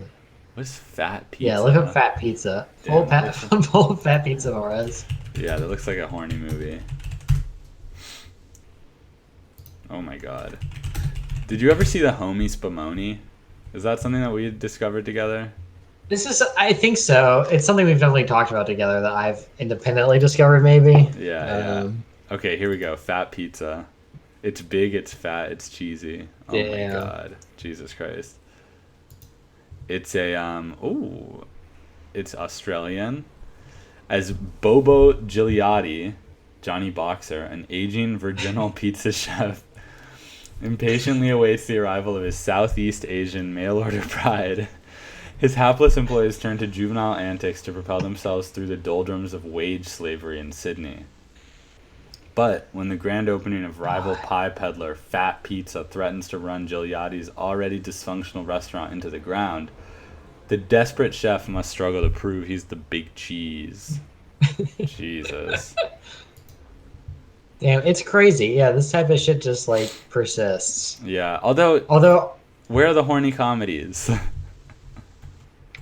[SPEAKER 2] What's Fat
[SPEAKER 1] Yeah, look up
[SPEAKER 2] Pizza?
[SPEAKER 1] Fat Pizza.
[SPEAKER 2] Damn, that looks.
[SPEAKER 1] Full of Fat Pizza Morez.
[SPEAKER 2] Yeah, that looks like a horny movie. Oh my god. Did you ever see the Homie Spumoni? Is that something that we discovered together?
[SPEAKER 1] I think so. It's something we've definitely talked about together that I've independently discovered, maybe.
[SPEAKER 2] Yeah, yeah.
[SPEAKER 1] Um,
[SPEAKER 2] Okay, here we go. Fat Pizza. It's big, it's fat, it's cheesy. Oh my
[SPEAKER 1] yeah.
[SPEAKER 2] god. Jesus Christ. It's a ooh, it's Australian. As Bobo Gigliotti, Johnny Boxer, an aging virginal pizza chef, impatiently awaits the arrival of his Southeast Asian mail order bride. His hapless employees turn to juvenile antics to propel themselves through the doldrums of wage slavery in Sydney. But when the grand opening of rival pie peddler Fat Pizza threatens to run Gigliotti's already dysfunctional restaurant into the ground, the desperate chef must struggle to prove he's the big cheese. Jesus.
[SPEAKER 1] Damn, it's crazy. Yeah, this type of shit just like persists.
[SPEAKER 2] Yeah, although,
[SPEAKER 1] Although,
[SPEAKER 2] where are the horny comedies?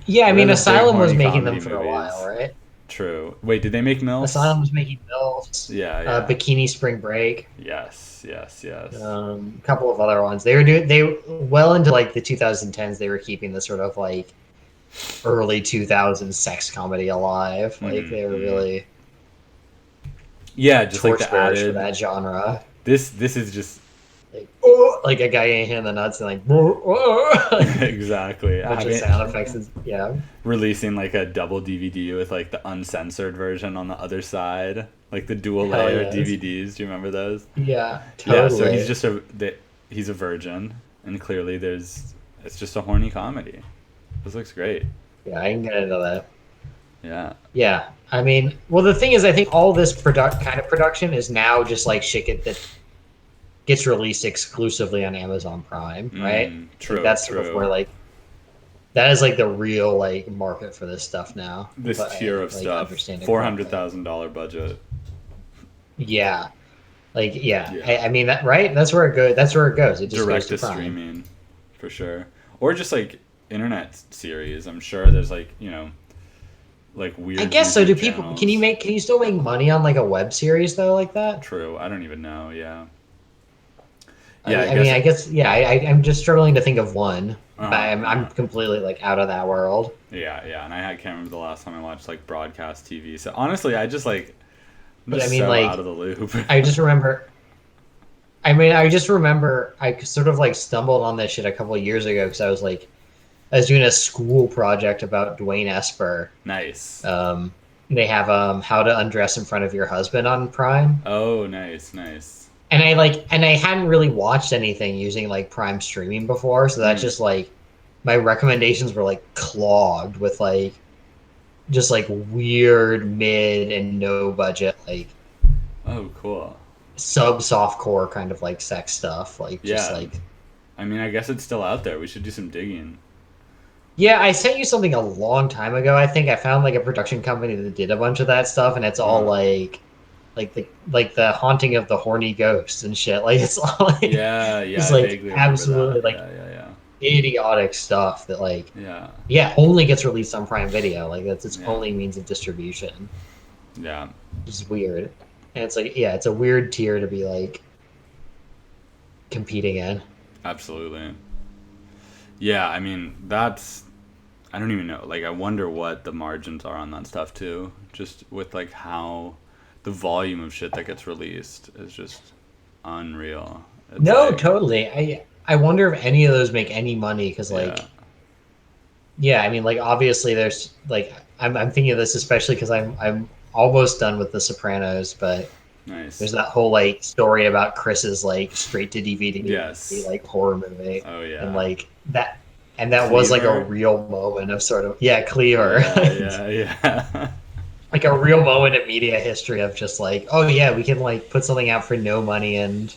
[SPEAKER 1] yeah, I
[SPEAKER 2] Where are
[SPEAKER 1] mean,
[SPEAKER 2] the big
[SPEAKER 1] Asylum was
[SPEAKER 2] horny
[SPEAKER 1] making them
[SPEAKER 2] comedy
[SPEAKER 1] for a while,
[SPEAKER 2] movies?
[SPEAKER 1] right?
[SPEAKER 2] True. Wait, did they make MILFs?
[SPEAKER 1] Asylum was making MILFs,
[SPEAKER 2] Yeah, yeah.
[SPEAKER 1] Bikini Spring Break,
[SPEAKER 2] Yes, yes, yes.
[SPEAKER 1] a couple of other ones. They were doing they well into like the 2010s. They were keeping the sort of like early 2000s sex comedy alive. Like
[SPEAKER 2] Mm-hmm,
[SPEAKER 1] they were
[SPEAKER 2] mm-hmm.
[SPEAKER 1] really
[SPEAKER 2] Yeah, just like the
[SPEAKER 1] torchbearers for
[SPEAKER 2] added.
[SPEAKER 1] that genre.
[SPEAKER 2] This is just
[SPEAKER 1] Like, oh, like a guy getting hit in the nuts and like, like
[SPEAKER 2] exactly
[SPEAKER 1] a bunch of
[SPEAKER 2] having
[SPEAKER 1] sound effects. Yeah,
[SPEAKER 2] releasing like a double DVD with like the uncensored version on the other side, like the dual
[SPEAKER 1] hell
[SPEAKER 2] layer
[SPEAKER 1] yes.
[SPEAKER 2] DVDs. Do you remember those?
[SPEAKER 1] Yeah,
[SPEAKER 2] Yeah. So
[SPEAKER 1] totally.
[SPEAKER 2] he's a virgin, and clearly it's just a horny comedy. This looks great.
[SPEAKER 1] Yeah, I can get into that.
[SPEAKER 2] Yeah.
[SPEAKER 1] Yeah, I mean, well, the thing is, I think all this kind of production is now just like that gets released exclusively on Amazon Prime, right? Like
[SPEAKER 2] True.
[SPEAKER 1] that's sort of where
[SPEAKER 2] True.
[SPEAKER 1] like that is like the real like market for this stuff now.
[SPEAKER 2] This
[SPEAKER 1] But
[SPEAKER 2] tier of
[SPEAKER 1] like
[SPEAKER 2] stuff,
[SPEAKER 1] understand it correctly.
[SPEAKER 2] $400,000 budget.
[SPEAKER 1] Yeah, like yeah,
[SPEAKER 2] Yeah.
[SPEAKER 1] I mean that right. That's where it goes. That's where it goes. It just goes
[SPEAKER 2] Direct
[SPEAKER 1] to
[SPEAKER 2] to
[SPEAKER 1] Prime.
[SPEAKER 2] streaming, for sure. Or just like internet series. I'm sure there's like like
[SPEAKER 1] I
[SPEAKER 2] weird
[SPEAKER 1] guess so. Do
[SPEAKER 2] YouTube
[SPEAKER 1] people?
[SPEAKER 2] channels.
[SPEAKER 1] Can you still make money on like a web series though, like that?
[SPEAKER 2] True. I don't even know. Yeah. Yeah. I
[SPEAKER 1] I mean,
[SPEAKER 2] guess.
[SPEAKER 1] I guess yeah. I'm just struggling to think of one, but I'm
[SPEAKER 2] Uh-huh.
[SPEAKER 1] completely like out of that world.
[SPEAKER 2] Yeah. Yeah. And I can't remember the last time I watched like broadcast TV. So honestly, I'm
[SPEAKER 1] But I
[SPEAKER 2] just
[SPEAKER 1] mean,
[SPEAKER 2] so
[SPEAKER 1] like
[SPEAKER 2] out of the loop.
[SPEAKER 1] I just remember. I mean, I just remember I sort of like stumbled on this shit a couple of years ago because I was doing a school project about Dwayne Esper.
[SPEAKER 2] Nice.
[SPEAKER 1] They have How to Undress in Front of Your Husband on Prime,
[SPEAKER 2] Oh, nice. Nice.
[SPEAKER 1] and I hadn't really watched anything using like Prime streaming before, so that's
[SPEAKER 2] Mm.
[SPEAKER 1] just like my recommendations were like clogged with like just like weird mid and no budget like
[SPEAKER 2] Oh, cool.
[SPEAKER 1] sub softcore kind of like sex stuff, like just
[SPEAKER 2] Yeah.
[SPEAKER 1] like.
[SPEAKER 2] I mean, I guess it's still out there. We should do some digging.
[SPEAKER 1] Yeah, I sent you something a long time ago. I think I found like a production company that did a bunch of that stuff, and it's all
[SPEAKER 2] Uh-huh.
[SPEAKER 1] like the haunting of the horny ghosts and shit. Like it's all like
[SPEAKER 2] Yeah. Yeah.
[SPEAKER 1] it's
[SPEAKER 2] I
[SPEAKER 1] like
[SPEAKER 2] vaguely remember
[SPEAKER 1] absolutely
[SPEAKER 2] that.
[SPEAKER 1] like
[SPEAKER 2] Yeah. Yeah. Yeah.
[SPEAKER 1] idiotic stuff that like
[SPEAKER 2] Yeah.
[SPEAKER 1] yeah only gets released on Prime Video. Like that's its
[SPEAKER 2] Yeah.
[SPEAKER 1] only means of distribution.
[SPEAKER 2] Yeah.
[SPEAKER 1] Which is weird. And it's like yeah, it's a weird tier to be like competing in.
[SPEAKER 2] Absolutely. Yeah, I mean, that's I don't even know. Like I wonder what the margins are on that stuff too. Just with like how the volume of shit that gets released is just unreal. It's
[SPEAKER 1] No,
[SPEAKER 2] like
[SPEAKER 1] totally. I wonder if any of those make any money because
[SPEAKER 2] yeah.
[SPEAKER 1] like yeah, I mean like obviously there's like I'm thinking of this especially because I'm almost done with The Sopranos, but there's
[SPEAKER 2] Nice.
[SPEAKER 1] that whole like story about Chris's like straight to DVD
[SPEAKER 2] Yes.
[SPEAKER 1] like horror movie,
[SPEAKER 2] Oh
[SPEAKER 1] and
[SPEAKER 2] yeah.
[SPEAKER 1] like that, and that was like a
[SPEAKER 2] Cleaver?
[SPEAKER 1] real moment of sort of yeah, Cleaver,
[SPEAKER 2] Yeah, yeah, yeah.
[SPEAKER 1] like a real moment in media history of just like oh yeah, we can like put something out for no money and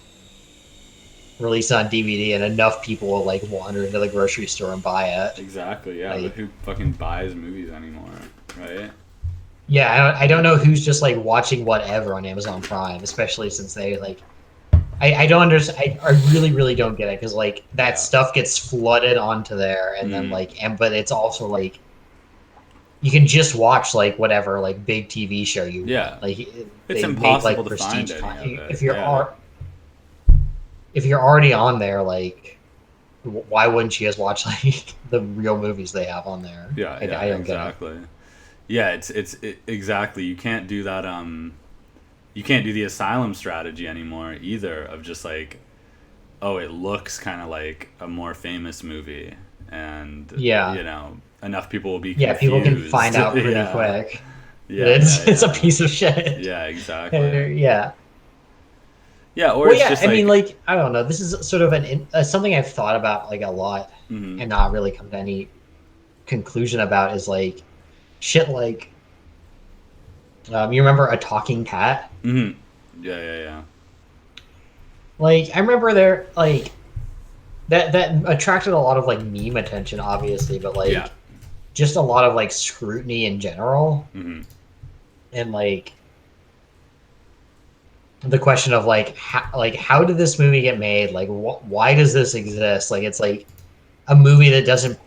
[SPEAKER 1] release it on DVD, and enough people will like wander into the grocery store and buy it.
[SPEAKER 2] Exactly, yeah. But
[SPEAKER 1] Like
[SPEAKER 2] who fucking buys movies anymore, right?
[SPEAKER 1] yeah, I don't know who's just like watching whatever on Amazon Prime, especially since they like I don't understand. I really, really don't get it because like that
[SPEAKER 2] Yeah.
[SPEAKER 1] stuff gets flooded onto there, and then
[SPEAKER 2] Mm.
[SPEAKER 1] like, and but it's also like you can just watch like whatever like big TV show you want.
[SPEAKER 2] Yeah.
[SPEAKER 1] Like
[SPEAKER 2] It's
[SPEAKER 1] they make
[SPEAKER 2] impossible
[SPEAKER 1] like
[SPEAKER 2] to find
[SPEAKER 1] prestige
[SPEAKER 2] any of it.
[SPEAKER 1] if you're
[SPEAKER 2] Yeah.
[SPEAKER 1] if you're already on there, like why wouldn't you just watch like the real movies they have on there?
[SPEAKER 2] Yeah,
[SPEAKER 1] I
[SPEAKER 2] yeah,
[SPEAKER 1] don't get it.
[SPEAKER 2] exactly. Yeah, exactly. You can't do that you can't do the asylum strategy anymore either of just like oh, it looks kind of like a more famous movie and
[SPEAKER 1] Yeah,
[SPEAKER 2] enough people will be
[SPEAKER 1] yeah, people can
[SPEAKER 2] confused.
[SPEAKER 1] find out pretty
[SPEAKER 2] Yeah.
[SPEAKER 1] quick that
[SPEAKER 2] Yeah, yeah,
[SPEAKER 1] it's a
[SPEAKER 2] yeah.
[SPEAKER 1] piece of shit.
[SPEAKER 2] Yeah, exactly.
[SPEAKER 1] Yeah.
[SPEAKER 2] Yeah, or
[SPEAKER 1] Well,
[SPEAKER 2] it's
[SPEAKER 1] yeah,
[SPEAKER 2] just
[SPEAKER 1] I mean,
[SPEAKER 2] like
[SPEAKER 1] like, I don't know. This is sort of something I've thought about like a lot
[SPEAKER 2] mhm.
[SPEAKER 1] and not really come to any conclusion about is like shit like, you remember a talking cat?
[SPEAKER 2] Mhm. Yeah, yeah, yeah.
[SPEAKER 1] Like, I remember there, like, that attracted a lot of like meme attention, obviously, but
[SPEAKER 2] Yeah.
[SPEAKER 1] like just a lot of like scrutiny in general.
[SPEAKER 2] Mhm.
[SPEAKER 1] And like the question of like, how did this movie get made? Like, why does this exist? Like, it's like a movie that doesn't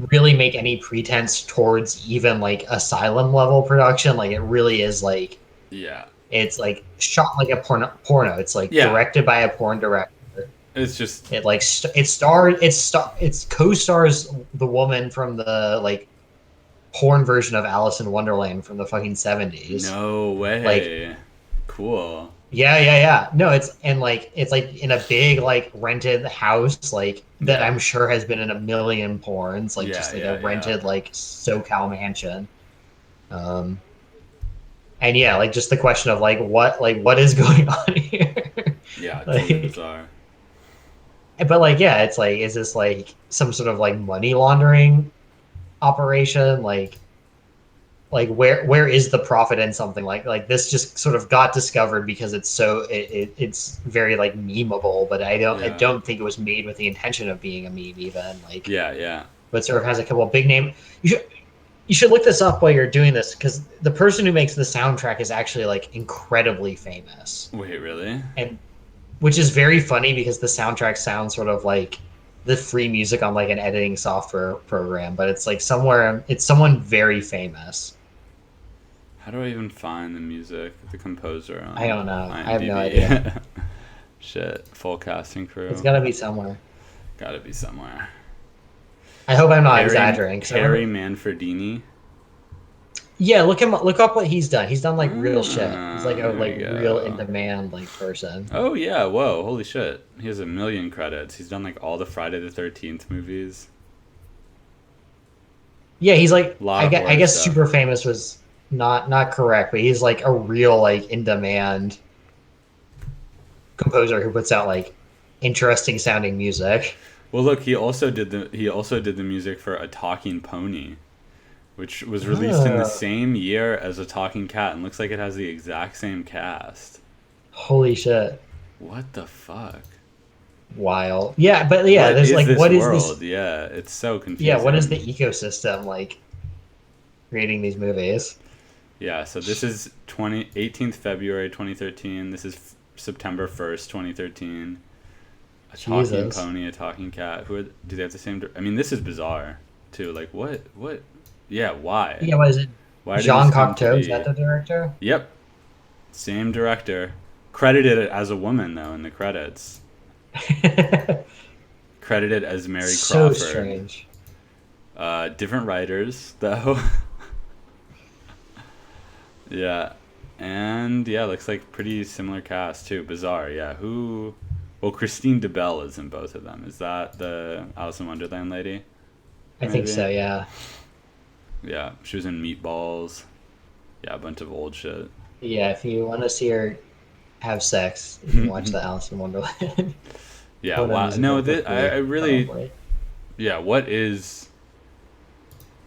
[SPEAKER 1] really make any pretense towards even like asylum level production. Like it really is like
[SPEAKER 2] Yeah.
[SPEAKER 1] it's like shot like a porno. It's like
[SPEAKER 2] Yeah.
[SPEAKER 1] directed by a porn director.
[SPEAKER 2] It's just
[SPEAKER 1] It like it's co-stars the woman from the like porn version of Alice in Wonderland from the fucking 70s.
[SPEAKER 2] no
[SPEAKER 1] Like
[SPEAKER 2] way. Cool.
[SPEAKER 1] yeah, yeah, yeah. No, it's like in a big like rented house like that
[SPEAKER 2] Yeah.
[SPEAKER 1] I'm sure has been in a million porns, like
[SPEAKER 2] Yeah,
[SPEAKER 1] just like
[SPEAKER 2] yeah,
[SPEAKER 1] a
[SPEAKER 2] yeah.
[SPEAKER 1] rented like SoCal mansion. Um, and yeah, like just the question of like what is going on here?
[SPEAKER 2] Yeah, totally
[SPEAKER 1] Like,
[SPEAKER 2] bizarre.
[SPEAKER 1] but like yeah, it's like is this like some sort of like money laundering operation? Like where is the profit in something like this just sort of got discovered because it's so it's very like memeable, but I
[SPEAKER 2] Yeah.
[SPEAKER 1] don't think it was made with the intention of being a meme even like,
[SPEAKER 2] Yeah, yeah.
[SPEAKER 1] but sort of has a couple of big name. You should look this up while you're doing this because the person who makes the soundtrack is actually like incredibly famous,
[SPEAKER 2] Wait, really?
[SPEAKER 1] and which is very funny because the soundtrack sounds sort of like the free music on like an editing software program, but it's like somewhere it's someone very famous.
[SPEAKER 2] How do I even find the music, the composer
[SPEAKER 1] I
[SPEAKER 2] on
[SPEAKER 1] don't know. I have no idea.
[SPEAKER 2] IMDb? Shit, full casting
[SPEAKER 1] It's
[SPEAKER 2] crew.
[SPEAKER 1] got to be somewhere.
[SPEAKER 2] Gotta be somewhere.
[SPEAKER 1] I hope I'm not
[SPEAKER 2] Harry
[SPEAKER 1] exaggerating. Cause I
[SPEAKER 2] Harry
[SPEAKER 1] remember,
[SPEAKER 2] Manfredini.
[SPEAKER 1] yeah, look up what he's done. He's done like real shit. He's like a
[SPEAKER 2] There
[SPEAKER 1] like
[SPEAKER 2] we
[SPEAKER 1] real in
[SPEAKER 2] go.
[SPEAKER 1] demand like person.
[SPEAKER 2] Oh yeah, whoa, holy shit. He has a million credits. He's done like all the Friday the 13th movies.
[SPEAKER 1] Yeah, he's like
[SPEAKER 2] A lot of
[SPEAKER 1] I
[SPEAKER 2] horror
[SPEAKER 1] guess
[SPEAKER 2] stuff.
[SPEAKER 1] super famous was not correct, but he's like a real like in demand composer who puts out like interesting sounding music.
[SPEAKER 2] Well, look, he also did the music for A Talking Pony, which was released in the
[SPEAKER 1] Oh,
[SPEAKER 2] same year as A Talking Cat and looks like it has the exact same cast.
[SPEAKER 1] holy shit.
[SPEAKER 2] What the fuck?
[SPEAKER 1] Wild. Yeah, but yeah,
[SPEAKER 2] What
[SPEAKER 1] there's
[SPEAKER 2] is
[SPEAKER 1] like
[SPEAKER 2] this
[SPEAKER 1] what is this
[SPEAKER 2] world? Yeah, it's so
[SPEAKER 1] yeah, what is the
[SPEAKER 2] confusing.
[SPEAKER 1] ecosystem like creating these movies?
[SPEAKER 2] Yeah, so this is 18th February 2013. This is September 1st, 2013. A talking
[SPEAKER 1] Jesus.
[SPEAKER 2] pony, a talking cat. Do they have the same? I mean, this is bizarre too. Like what? What? Yeah, why?
[SPEAKER 1] Yeah, what is it?
[SPEAKER 2] Why did
[SPEAKER 1] Jean
[SPEAKER 2] these come to
[SPEAKER 1] Cocteau, is that
[SPEAKER 2] be?
[SPEAKER 1] the director?
[SPEAKER 2] Yep, same director. Credited as a woman though in the credits. Credited as Mary
[SPEAKER 1] So
[SPEAKER 2] Crawford.
[SPEAKER 1] strange.
[SPEAKER 2] Different writers though. Yeah, and yeah, looks like pretty similar cast too. Bizarre. Yeah, who? Well, Christine DeBelle is in both of them. Is that the Alice in Wonderland lady?
[SPEAKER 1] I think
[SPEAKER 2] Maybe.
[SPEAKER 1] so, yeah.
[SPEAKER 2] Yeah, she was in Meatballs. Yeah, a bunch of old shit.
[SPEAKER 1] Yeah, if you want to see her have sex, you can watch the Alice in Wonderland
[SPEAKER 2] Yeah,
[SPEAKER 1] photo
[SPEAKER 2] wow. No,
[SPEAKER 1] musical for
[SPEAKER 2] I
[SPEAKER 1] free,
[SPEAKER 2] really.
[SPEAKER 1] probably.
[SPEAKER 2] Yeah, what is.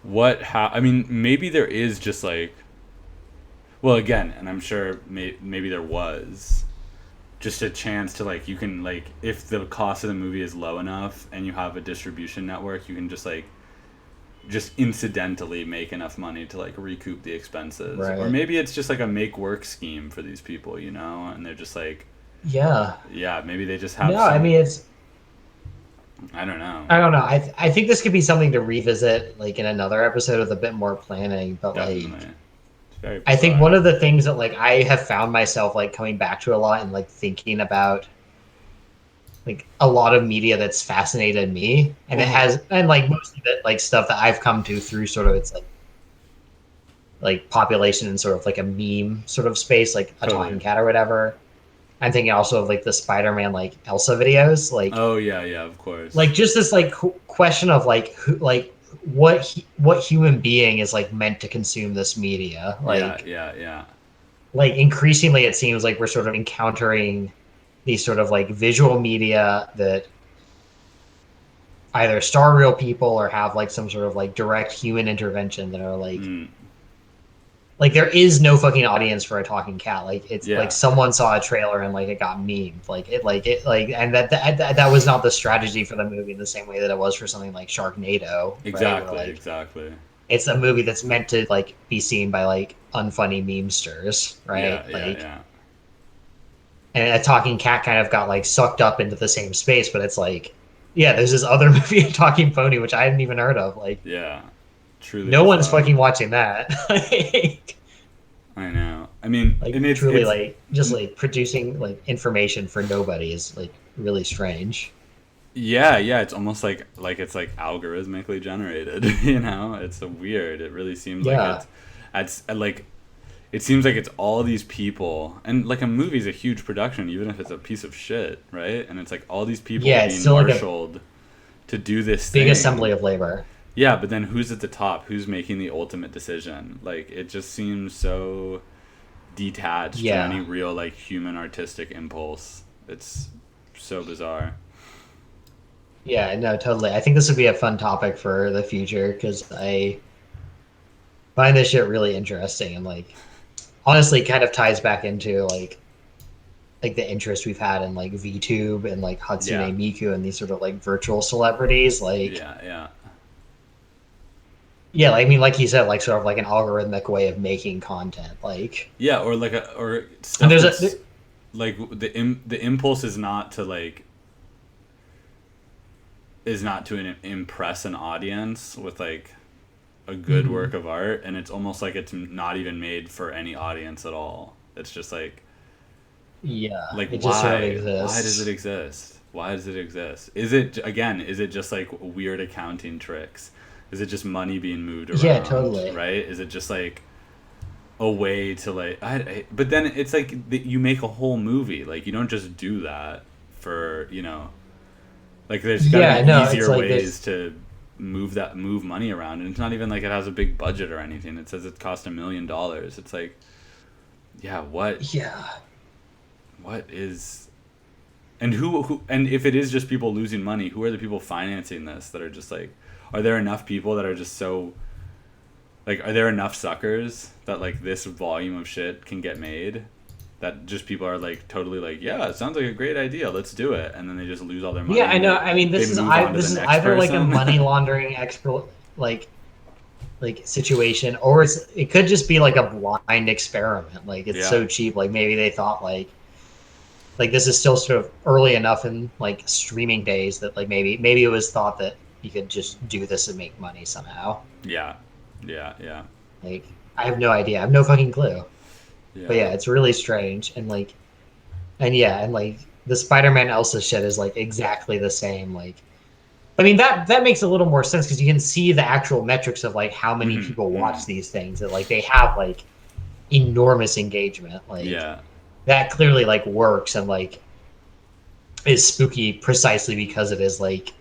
[SPEAKER 2] What, how. I mean, maybe there is just like. Well, again, and I'm sure maybe there was. Just a chance to like, you can like, if the cost of the movie is low enough and you have a distribution network, you can just like just incidentally make enough money to like recoup the expenses. Or
[SPEAKER 1] Right.
[SPEAKER 2] maybe it's just like a make work scheme for these people, you know, and they're just like,
[SPEAKER 1] Yeah.
[SPEAKER 2] yeah, maybe they just have
[SPEAKER 1] No, I
[SPEAKER 2] some,
[SPEAKER 1] mean it's
[SPEAKER 2] I don't know.
[SPEAKER 1] I don't know. I think this could be something to revisit like in another episode with a bit more planning, but
[SPEAKER 2] Definitely.
[SPEAKER 1] like
[SPEAKER 2] It's very
[SPEAKER 1] I think
[SPEAKER 2] bizarre.
[SPEAKER 1] one of the things that like I have found myself like coming back to a lot and like thinking about like a lot of media that's fascinated me and it
[SPEAKER 2] Mhm.
[SPEAKER 1] has and like most of it like stuff that I've come to through sort of its like population and sort of like a meme sort of space, like a
[SPEAKER 2] Totally.
[SPEAKER 1] talking cat or whatever. I'm thinking also of like the Spider-Man like Elsa videos,
[SPEAKER 2] Oh yeah, yeah, of course.
[SPEAKER 1] like just this like question of like who like what human being is like meant to consume this media,
[SPEAKER 2] Yeah, yeah, yeah.
[SPEAKER 1] like increasingly it seems like we're sort of encountering these sort of like visual media that either star real people or have like some sort of like direct human intervention that are
[SPEAKER 2] Mm,
[SPEAKER 1] like there is no fucking audience for a talking cat. Like it's like
[SPEAKER 2] yeah,
[SPEAKER 1] someone saw a trailer and like it got memed. Like and that was not the strategy for the movie in the same way that it was for something like Sharknado, right? Where
[SPEAKER 2] exactly,
[SPEAKER 1] like
[SPEAKER 2] exactly.
[SPEAKER 1] it's a movie that's meant to like be seen by like unfunny memesters,
[SPEAKER 2] Yeah,
[SPEAKER 1] right?
[SPEAKER 2] yeah,
[SPEAKER 1] Like
[SPEAKER 2] yeah.
[SPEAKER 1] and a talking cat kind of got like sucked up into the same space, but it's like yeah, there's this other movie, Talking Pony, which I hadn't even heard of. Like
[SPEAKER 2] Yeah. Truly
[SPEAKER 1] no one's
[SPEAKER 2] bizarre.
[SPEAKER 1] fucking watching that.
[SPEAKER 2] I know. I mean,
[SPEAKER 1] Like
[SPEAKER 2] and
[SPEAKER 1] truly
[SPEAKER 2] it's
[SPEAKER 1] like just like producing like information for nobody is like really strange.
[SPEAKER 2] yeah, yeah, it's almost like it's like algorithmically generated, you know? It's a weird. It really seems like
[SPEAKER 1] Yeah.
[SPEAKER 2] it's like it seems like it's all these people, and like a movie's a huge production even if it's a piece of shit, right? And it's like all these people
[SPEAKER 1] Yeah, it's
[SPEAKER 2] being
[SPEAKER 1] still like a
[SPEAKER 2] marshaled to do this
[SPEAKER 1] big
[SPEAKER 2] thing.
[SPEAKER 1] assembly of labor.
[SPEAKER 2] Yeah, but then who's at the top? Who's making the ultimate decision? Like it just seems so detached from any
[SPEAKER 1] Yeah.
[SPEAKER 2] real like human artistic impulse. It's so bizarre.
[SPEAKER 1] Yeah, no, totally. I think this would be a fun topic for the future because I find this shit really interesting and like honestly kind of ties back into like the interest we've had in like VTube and like
[SPEAKER 2] Yeah,
[SPEAKER 1] Hatsune Miku and these sort of like virtual celebrities. Like
[SPEAKER 2] yeah, yeah,
[SPEAKER 1] yeah, like, I mean like you said, like sort of like an algorithmic way of making content. Like
[SPEAKER 2] yeah. Or like or
[SPEAKER 1] and
[SPEAKER 2] stuff
[SPEAKER 1] there's a
[SPEAKER 2] that's like the impulse is not to like is not to impress an audience with like a good
[SPEAKER 1] Mhm.
[SPEAKER 2] work of art, and it's almost like it's not even made for any audience at all. It's just
[SPEAKER 1] Yeah,
[SPEAKER 2] like
[SPEAKER 1] it just sort of
[SPEAKER 2] why does it
[SPEAKER 1] exists.
[SPEAKER 2] exist? Why does it exist? Is it again, is it just like weird accounting tricks? Is it just money being moved
[SPEAKER 1] Yeah,
[SPEAKER 2] around,
[SPEAKER 1] totally.
[SPEAKER 2] right? Is it just like a way to like but then it's like you make a whole movie, like you don't just do that for, you know, like there's got to be
[SPEAKER 1] Yeah, no, it's
[SPEAKER 2] easier
[SPEAKER 1] like
[SPEAKER 2] ways
[SPEAKER 1] this.
[SPEAKER 2] to move money around, and it's not even like it has a big budget or anything. It says it cost $1 million. It's like, yeah,
[SPEAKER 1] Yeah,
[SPEAKER 2] what is, and who and if it is just people losing money, who are the people financing this that are just like, are there enough people that are just so like, are there enough suckers that like this volume of shit can get made, that just people are like totally like, yeah, it sounds like a great idea, let's do it, and then they just lose all their
[SPEAKER 1] yeah,
[SPEAKER 2] money
[SPEAKER 1] I
[SPEAKER 2] and
[SPEAKER 1] know.
[SPEAKER 2] they
[SPEAKER 1] I mean,
[SPEAKER 2] they move on to the
[SPEAKER 1] this is
[SPEAKER 2] next
[SPEAKER 1] either like a
[SPEAKER 2] person.
[SPEAKER 1] money laundering expert like situation, or it could just be like a blind experiment. Like it's
[SPEAKER 2] Yeah,
[SPEAKER 1] so cheap. Like maybe they thought like this is still sort of early enough in like streaming days that like maybe it was thought that you could just do this and make money somehow.
[SPEAKER 2] Yeah, yeah, yeah,
[SPEAKER 1] Like I have no idea. I have no fucking clue. But
[SPEAKER 2] yeah.
[SPEAKER 1] yeah, it's really strange and like and yeah, and like the Spider-Man Elsa shit is like exactly the same. Like I mean that makes a little more sense because you can see the actual metrics of like how many
[SPEAKER 2] Hmm.
[SPEAKER 1] people
[SPEAKER 2] Hmm.
[SPEAKER 1] watch these things that like they have like enormous engagement. Like
[SPEAKER 2] Yeah,
[SPEAKER 1] that clearly like works and like is spooky precisely because it is like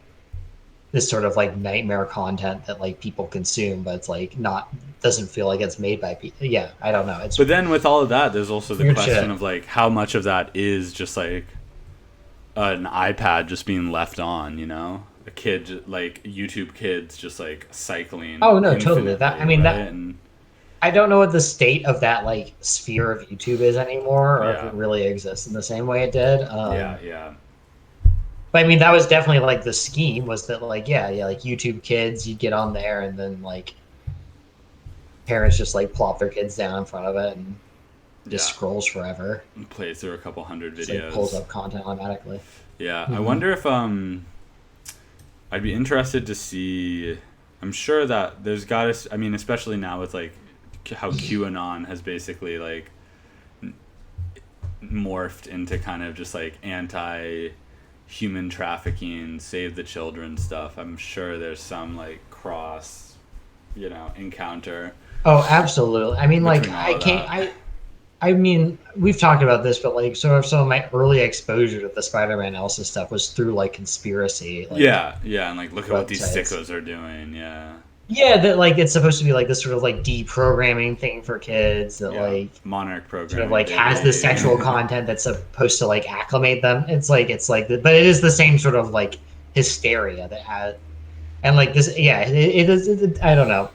[SPEAKER 1] this sort of like nightmare content that like people consume, but it's like not doesn't feel like it's made by people. Yeah, I don't know. It's
[SPEAKER 2] but then with all of that, there's also the
[SPEAKER 1] weird
[SPEAKER 2] question
[SPEAKER 1] shit.
[SPEAKER 2] of like how much of that is just like an iPad just being left on, you know, a kid like YouTube kids just like cycling
[SPEAKER 1] Oh no, totally. That I
[SPEAKER 2] infinitely,
[SPEAKER 1] mean
[SPEAKER 2] right?
[SPEAKER 1] that
[SPEAKER 2] And
[SPEAKER 1] I don't know what the state of that like sphere of YouTube is anymore, or if
[SPEAKER 2] yeah,
[SPEAKER 1] it really exists in the same way it did.
[SPEAKER 2] yeah, yeah,
[SPEAKER 1] But I mean, that was definitely like the scheme was that like yeah, like YouTube Kids, you'd get on there and then like parents just like plop their kids down in front of it and just
[SPEAKER 2] yeah.
[SPEAKER 1] scrolls forever.
[SPEAKER 2] Plays through a couple hundred
[SPEAKER 1] Just like pulls
[SPEAKER 2] videos.
[SPEAKER 1] up content automatically.
[SPEAKER 2] Yeah, I
[SPEAKER 1] Mm-hmm.
[SPEAKER 2] wonder if I'd be interested to see. I'm sure that there's got to. I mean, especially now with like how QAnon has basically like morphed into kind of just like anti human trafficking, save the children stuff. I'm sure there's some like cross, you know, encounter
[SPEAKER 1] Oh, absolutely. I mean, like
[SPEAKER 2] between all of that.
[SPEAKER 1] I mean, we've talked about this, but like, sort of some of my early exposure to the Spider-Man Elsa stuff was through like conspiracy like
[SPEAKER 2] Yeah, yeah, and like look at what these
[SPEAKER 1] websites.
[SPEAKER 2] sickos are doing. Yeah,
[SPEAKER 1] Yeah, that like it's supposed to be like this sort of like deprogramming thing for kids that
[SPEAKER 2] yeah,
[SPEAKER 1] like
[SPEAKER 2] monarch
[SPEAKER 1] sort of
[SPEAKER 2] programming,
[SPEAKER 1] like has the
[SPEAKER 2] baby.
[SPEAKER 1] sexual content that's supposed to like acclimate them. It's like, but it is the same sort of like hysteria that has, and like this, yeah, it is. I don't know.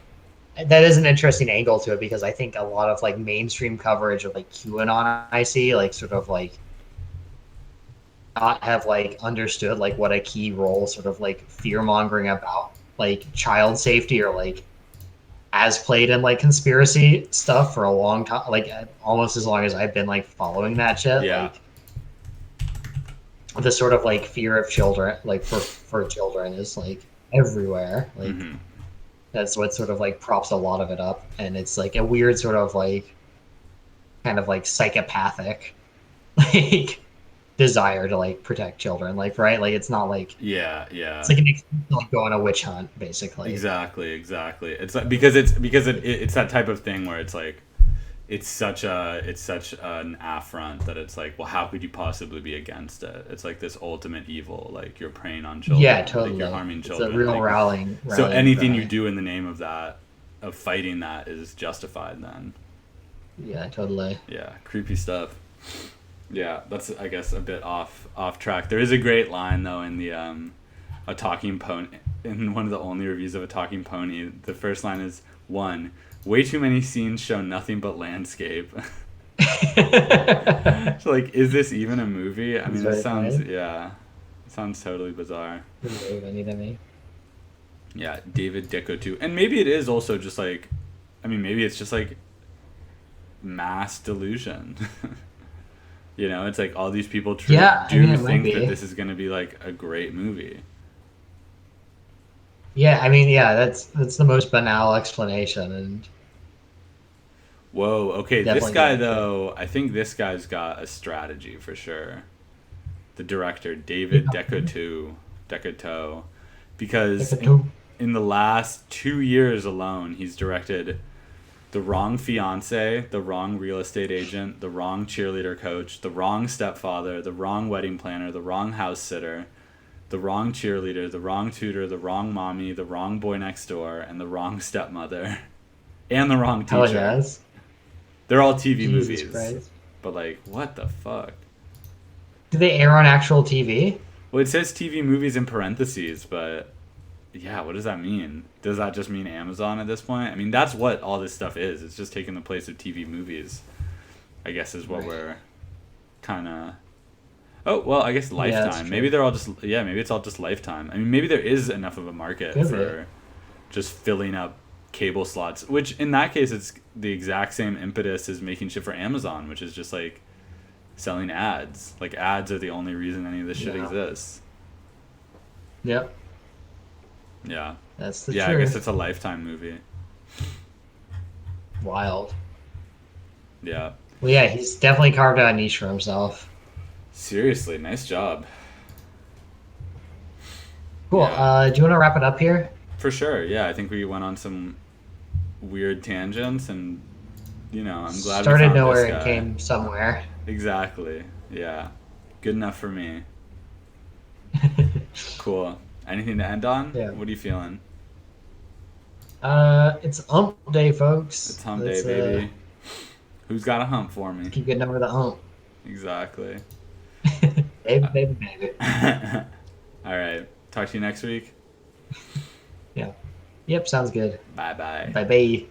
[SPEAKER 1] That is an interesting angle to it because I think a lot of like mainstream coverage of like QAnon I see like sort of like not have like understood like what a key role sort of like fear mongering about like child safety or like has played in like conspiracy stuff for a long time, like almost as long as I've been like following that shit.
[SPEAKER 2] Yeah.
[SPEAKER 1] Like the sort of like fear of children, like for children, is like everywhere. Like
[SPEAKER 2] Hmm.
[SPEAKER 1] that's what sort of like props a lot of it up, and it's like a weird sort of like kind of like psychopathic like desire to like protect children. Like right, like it's not like
[SPEAKER 2] Yeah,
[SPEAKER 1] it's
[SPEAKER 2] yeah.
[SPEAKER 1] like an excuse to like go on a witch hunt basically.
[SPEAKER 2] Exactly, exactly. It's like because it's that type of thing where it's like it's such an affront that it's like, well, how could you possibly be against it? It's like this ultimate evil, like you're preying on
[SPEAKER 1] Yeah,
[SPEAKER 2] children, like you're
[SPEAKER 1] totally.
[SPEAKER 2] harming
[SPEAKER 1] It's a
[SPEAKER 2] children,
[SPEAKER 1] real
[SPEAKER 2] like so
[SPEAKER 1] rallying
[SPEAKER 2] anything you
[SPEAKER 1] cry.
[SPEAKER 2] do in the name of that, of fighting that, is justified then.
[SPEAKER 1] Yeah, totally.
[SPEAKER 2] Yeah, creepy stuff. Yeah, that's I guess a bit off track. There is a great line though in the a talking pony, in one of the only reviews of a talking pony. The first line is one. Way too many scenes show nothing but landscape.
[SPEAKER 1] It's
[SPEAKER 2] So like, is this even a movie? I mean, this
[SPEAKER 1] very
[SPEAKER 2] sounds
[SPEAKER 1] funny.
[SPEAKER 2] yeah, it sounds totally bizarre.
[SPEAKER 1] It's very funny to me.
[SPEAKER 2] Yeah, David Deco too, and maybe it is also just like, I mean, maybe it's just like mass delusion. You know, it's like all these people
[SPEAKER 1] Yeah, I mean
[SPEAKER 2] do
[SPEAKER 1] it might
[SPEAKER 2] think that
[SPEAKER 1] be.
[SPEAKER 2] this is going to be like a great movie.
[SPEAKER 1] Yeah, I mean yeah, that's the most banal explanation and
[SPEAKER 2] Whoa, okay, this
[SPEAKER 1] definitely
[SPEAKER 2] guy
[SPEAKER 1] very true.
[SPEAKER 2] though, I think this guy's got a strategy for sure. The director,
[SPEAKER 1] Yeah.
[SPEAKER 2] David Decoteau, because
[SPEAKER 1] Like a two.
[SPEAKER 2] in the last 2 years alone, he's directed The Wrong Fiance, The Wrong Real Estate Agent, The Wrong Cheerleader Coach, The Wrong Stepfather, The Wrong Wedding Planner, The Wrong House Sitter, The Wrong Cheerleader, The Wrong Tutor, The Wrong Mommy, The Wrong Boy Next Door, and The Wrong Stepmother, and The Wrong
[SPEAKER 1] Hell
[SPEAKER 2] Teacher.
[SPEAKER 1] yes.
[SPEAKER 2] They're all TV
[SPEAKER 1] Jesus
[SPEAKER 2] movies,
[SPEAKER 1] Christ.
[SPEAKER 2] but like, what the fuck?
[SPEAKER 1] Do they air on actual TV?
[SPEAKER 2] Well, it says TV movies in parentheses, but yeah, what does that mean? Does that just mean Amazon at this point? I mean, that's what all this stuff is. It's just taking the place of TV movies, I guess, is what
[SPEAKER 1] Right.
[SPEAKER 2] we're kind of. Oh, well, I guess
[SPEAKER 1] Yeah, that's
[SPEAKER 2] Lifetime. Maybe
[SPEAKER 1] true.
[SPEAKER 2] they're all just. Yeah, maybe it's all just Lifetime. I mean, maybe there is enough of a market
[SPEAKER 1] Could be.
[SPEAKER 2] for just filling up cable slots, which in that case, it's the exact same impetus as making shit for Amazon, which is just like selling ads. Like, ads are the only reason any of this shit
[SPEAKER 1] Yeah.
[SPEAKER 2] exists.
[SPEAKER 1] Yep,
[SPEAKER 2] Yeah.
[SPEAKER 1] that's the
[SPEAKER 2] Yeah, I guess
[SPEAKER 1] truth.
[SPEAKER 2] it's a Lifetime movie.
[SPEAKER 1] Wild.
[SPEAKER 2] Yeah.
[SPEAKER 1] Well, yeah, he's definitely carved out a niche for himself.
[SPEAKER 2] Seriously, nice job.
[SPEAKER 1] Cool.
[SPEAKER 2] Yeah.
[SPEAKER 1] Do you want to wrap it up here?
[SPEAKER 2] For sure. Yeah, I think we went on some weird tangents, and I'm glad we
[SPEAKER 1] Started
[SPEAKER 2] found this
[SPEAKER 1] nowhere and
[SPEAKER 2] guy.
[SPEAKER 1] came somewhere.
[SPEAKER 2] Exactly. Yeah. Good enough for me. Cool. Anything to end on?
[SPEAKER 1] Yeah.
[SPEAKER 2] What are you feeling?
[SPEAKER 1] It's hump day, folks.
[SPEAKER 2] It's hump day,
[SPEAKER 1] Let's
[SPEAKER 2] baby. Who's got a hump for me?
[SPEAKER 1] keep getting over the hump.
[SPEAKER 2] Exactly.
[SPEAKER 1] Baby, baby, baby.
[SPEAKER 2] All right. Talk to you next week.
[SPEAKER 1] Yeah. Yep, sounds good.
[SPEAKER 2] Bye bye.
[SPEAKER 1] Bye bye.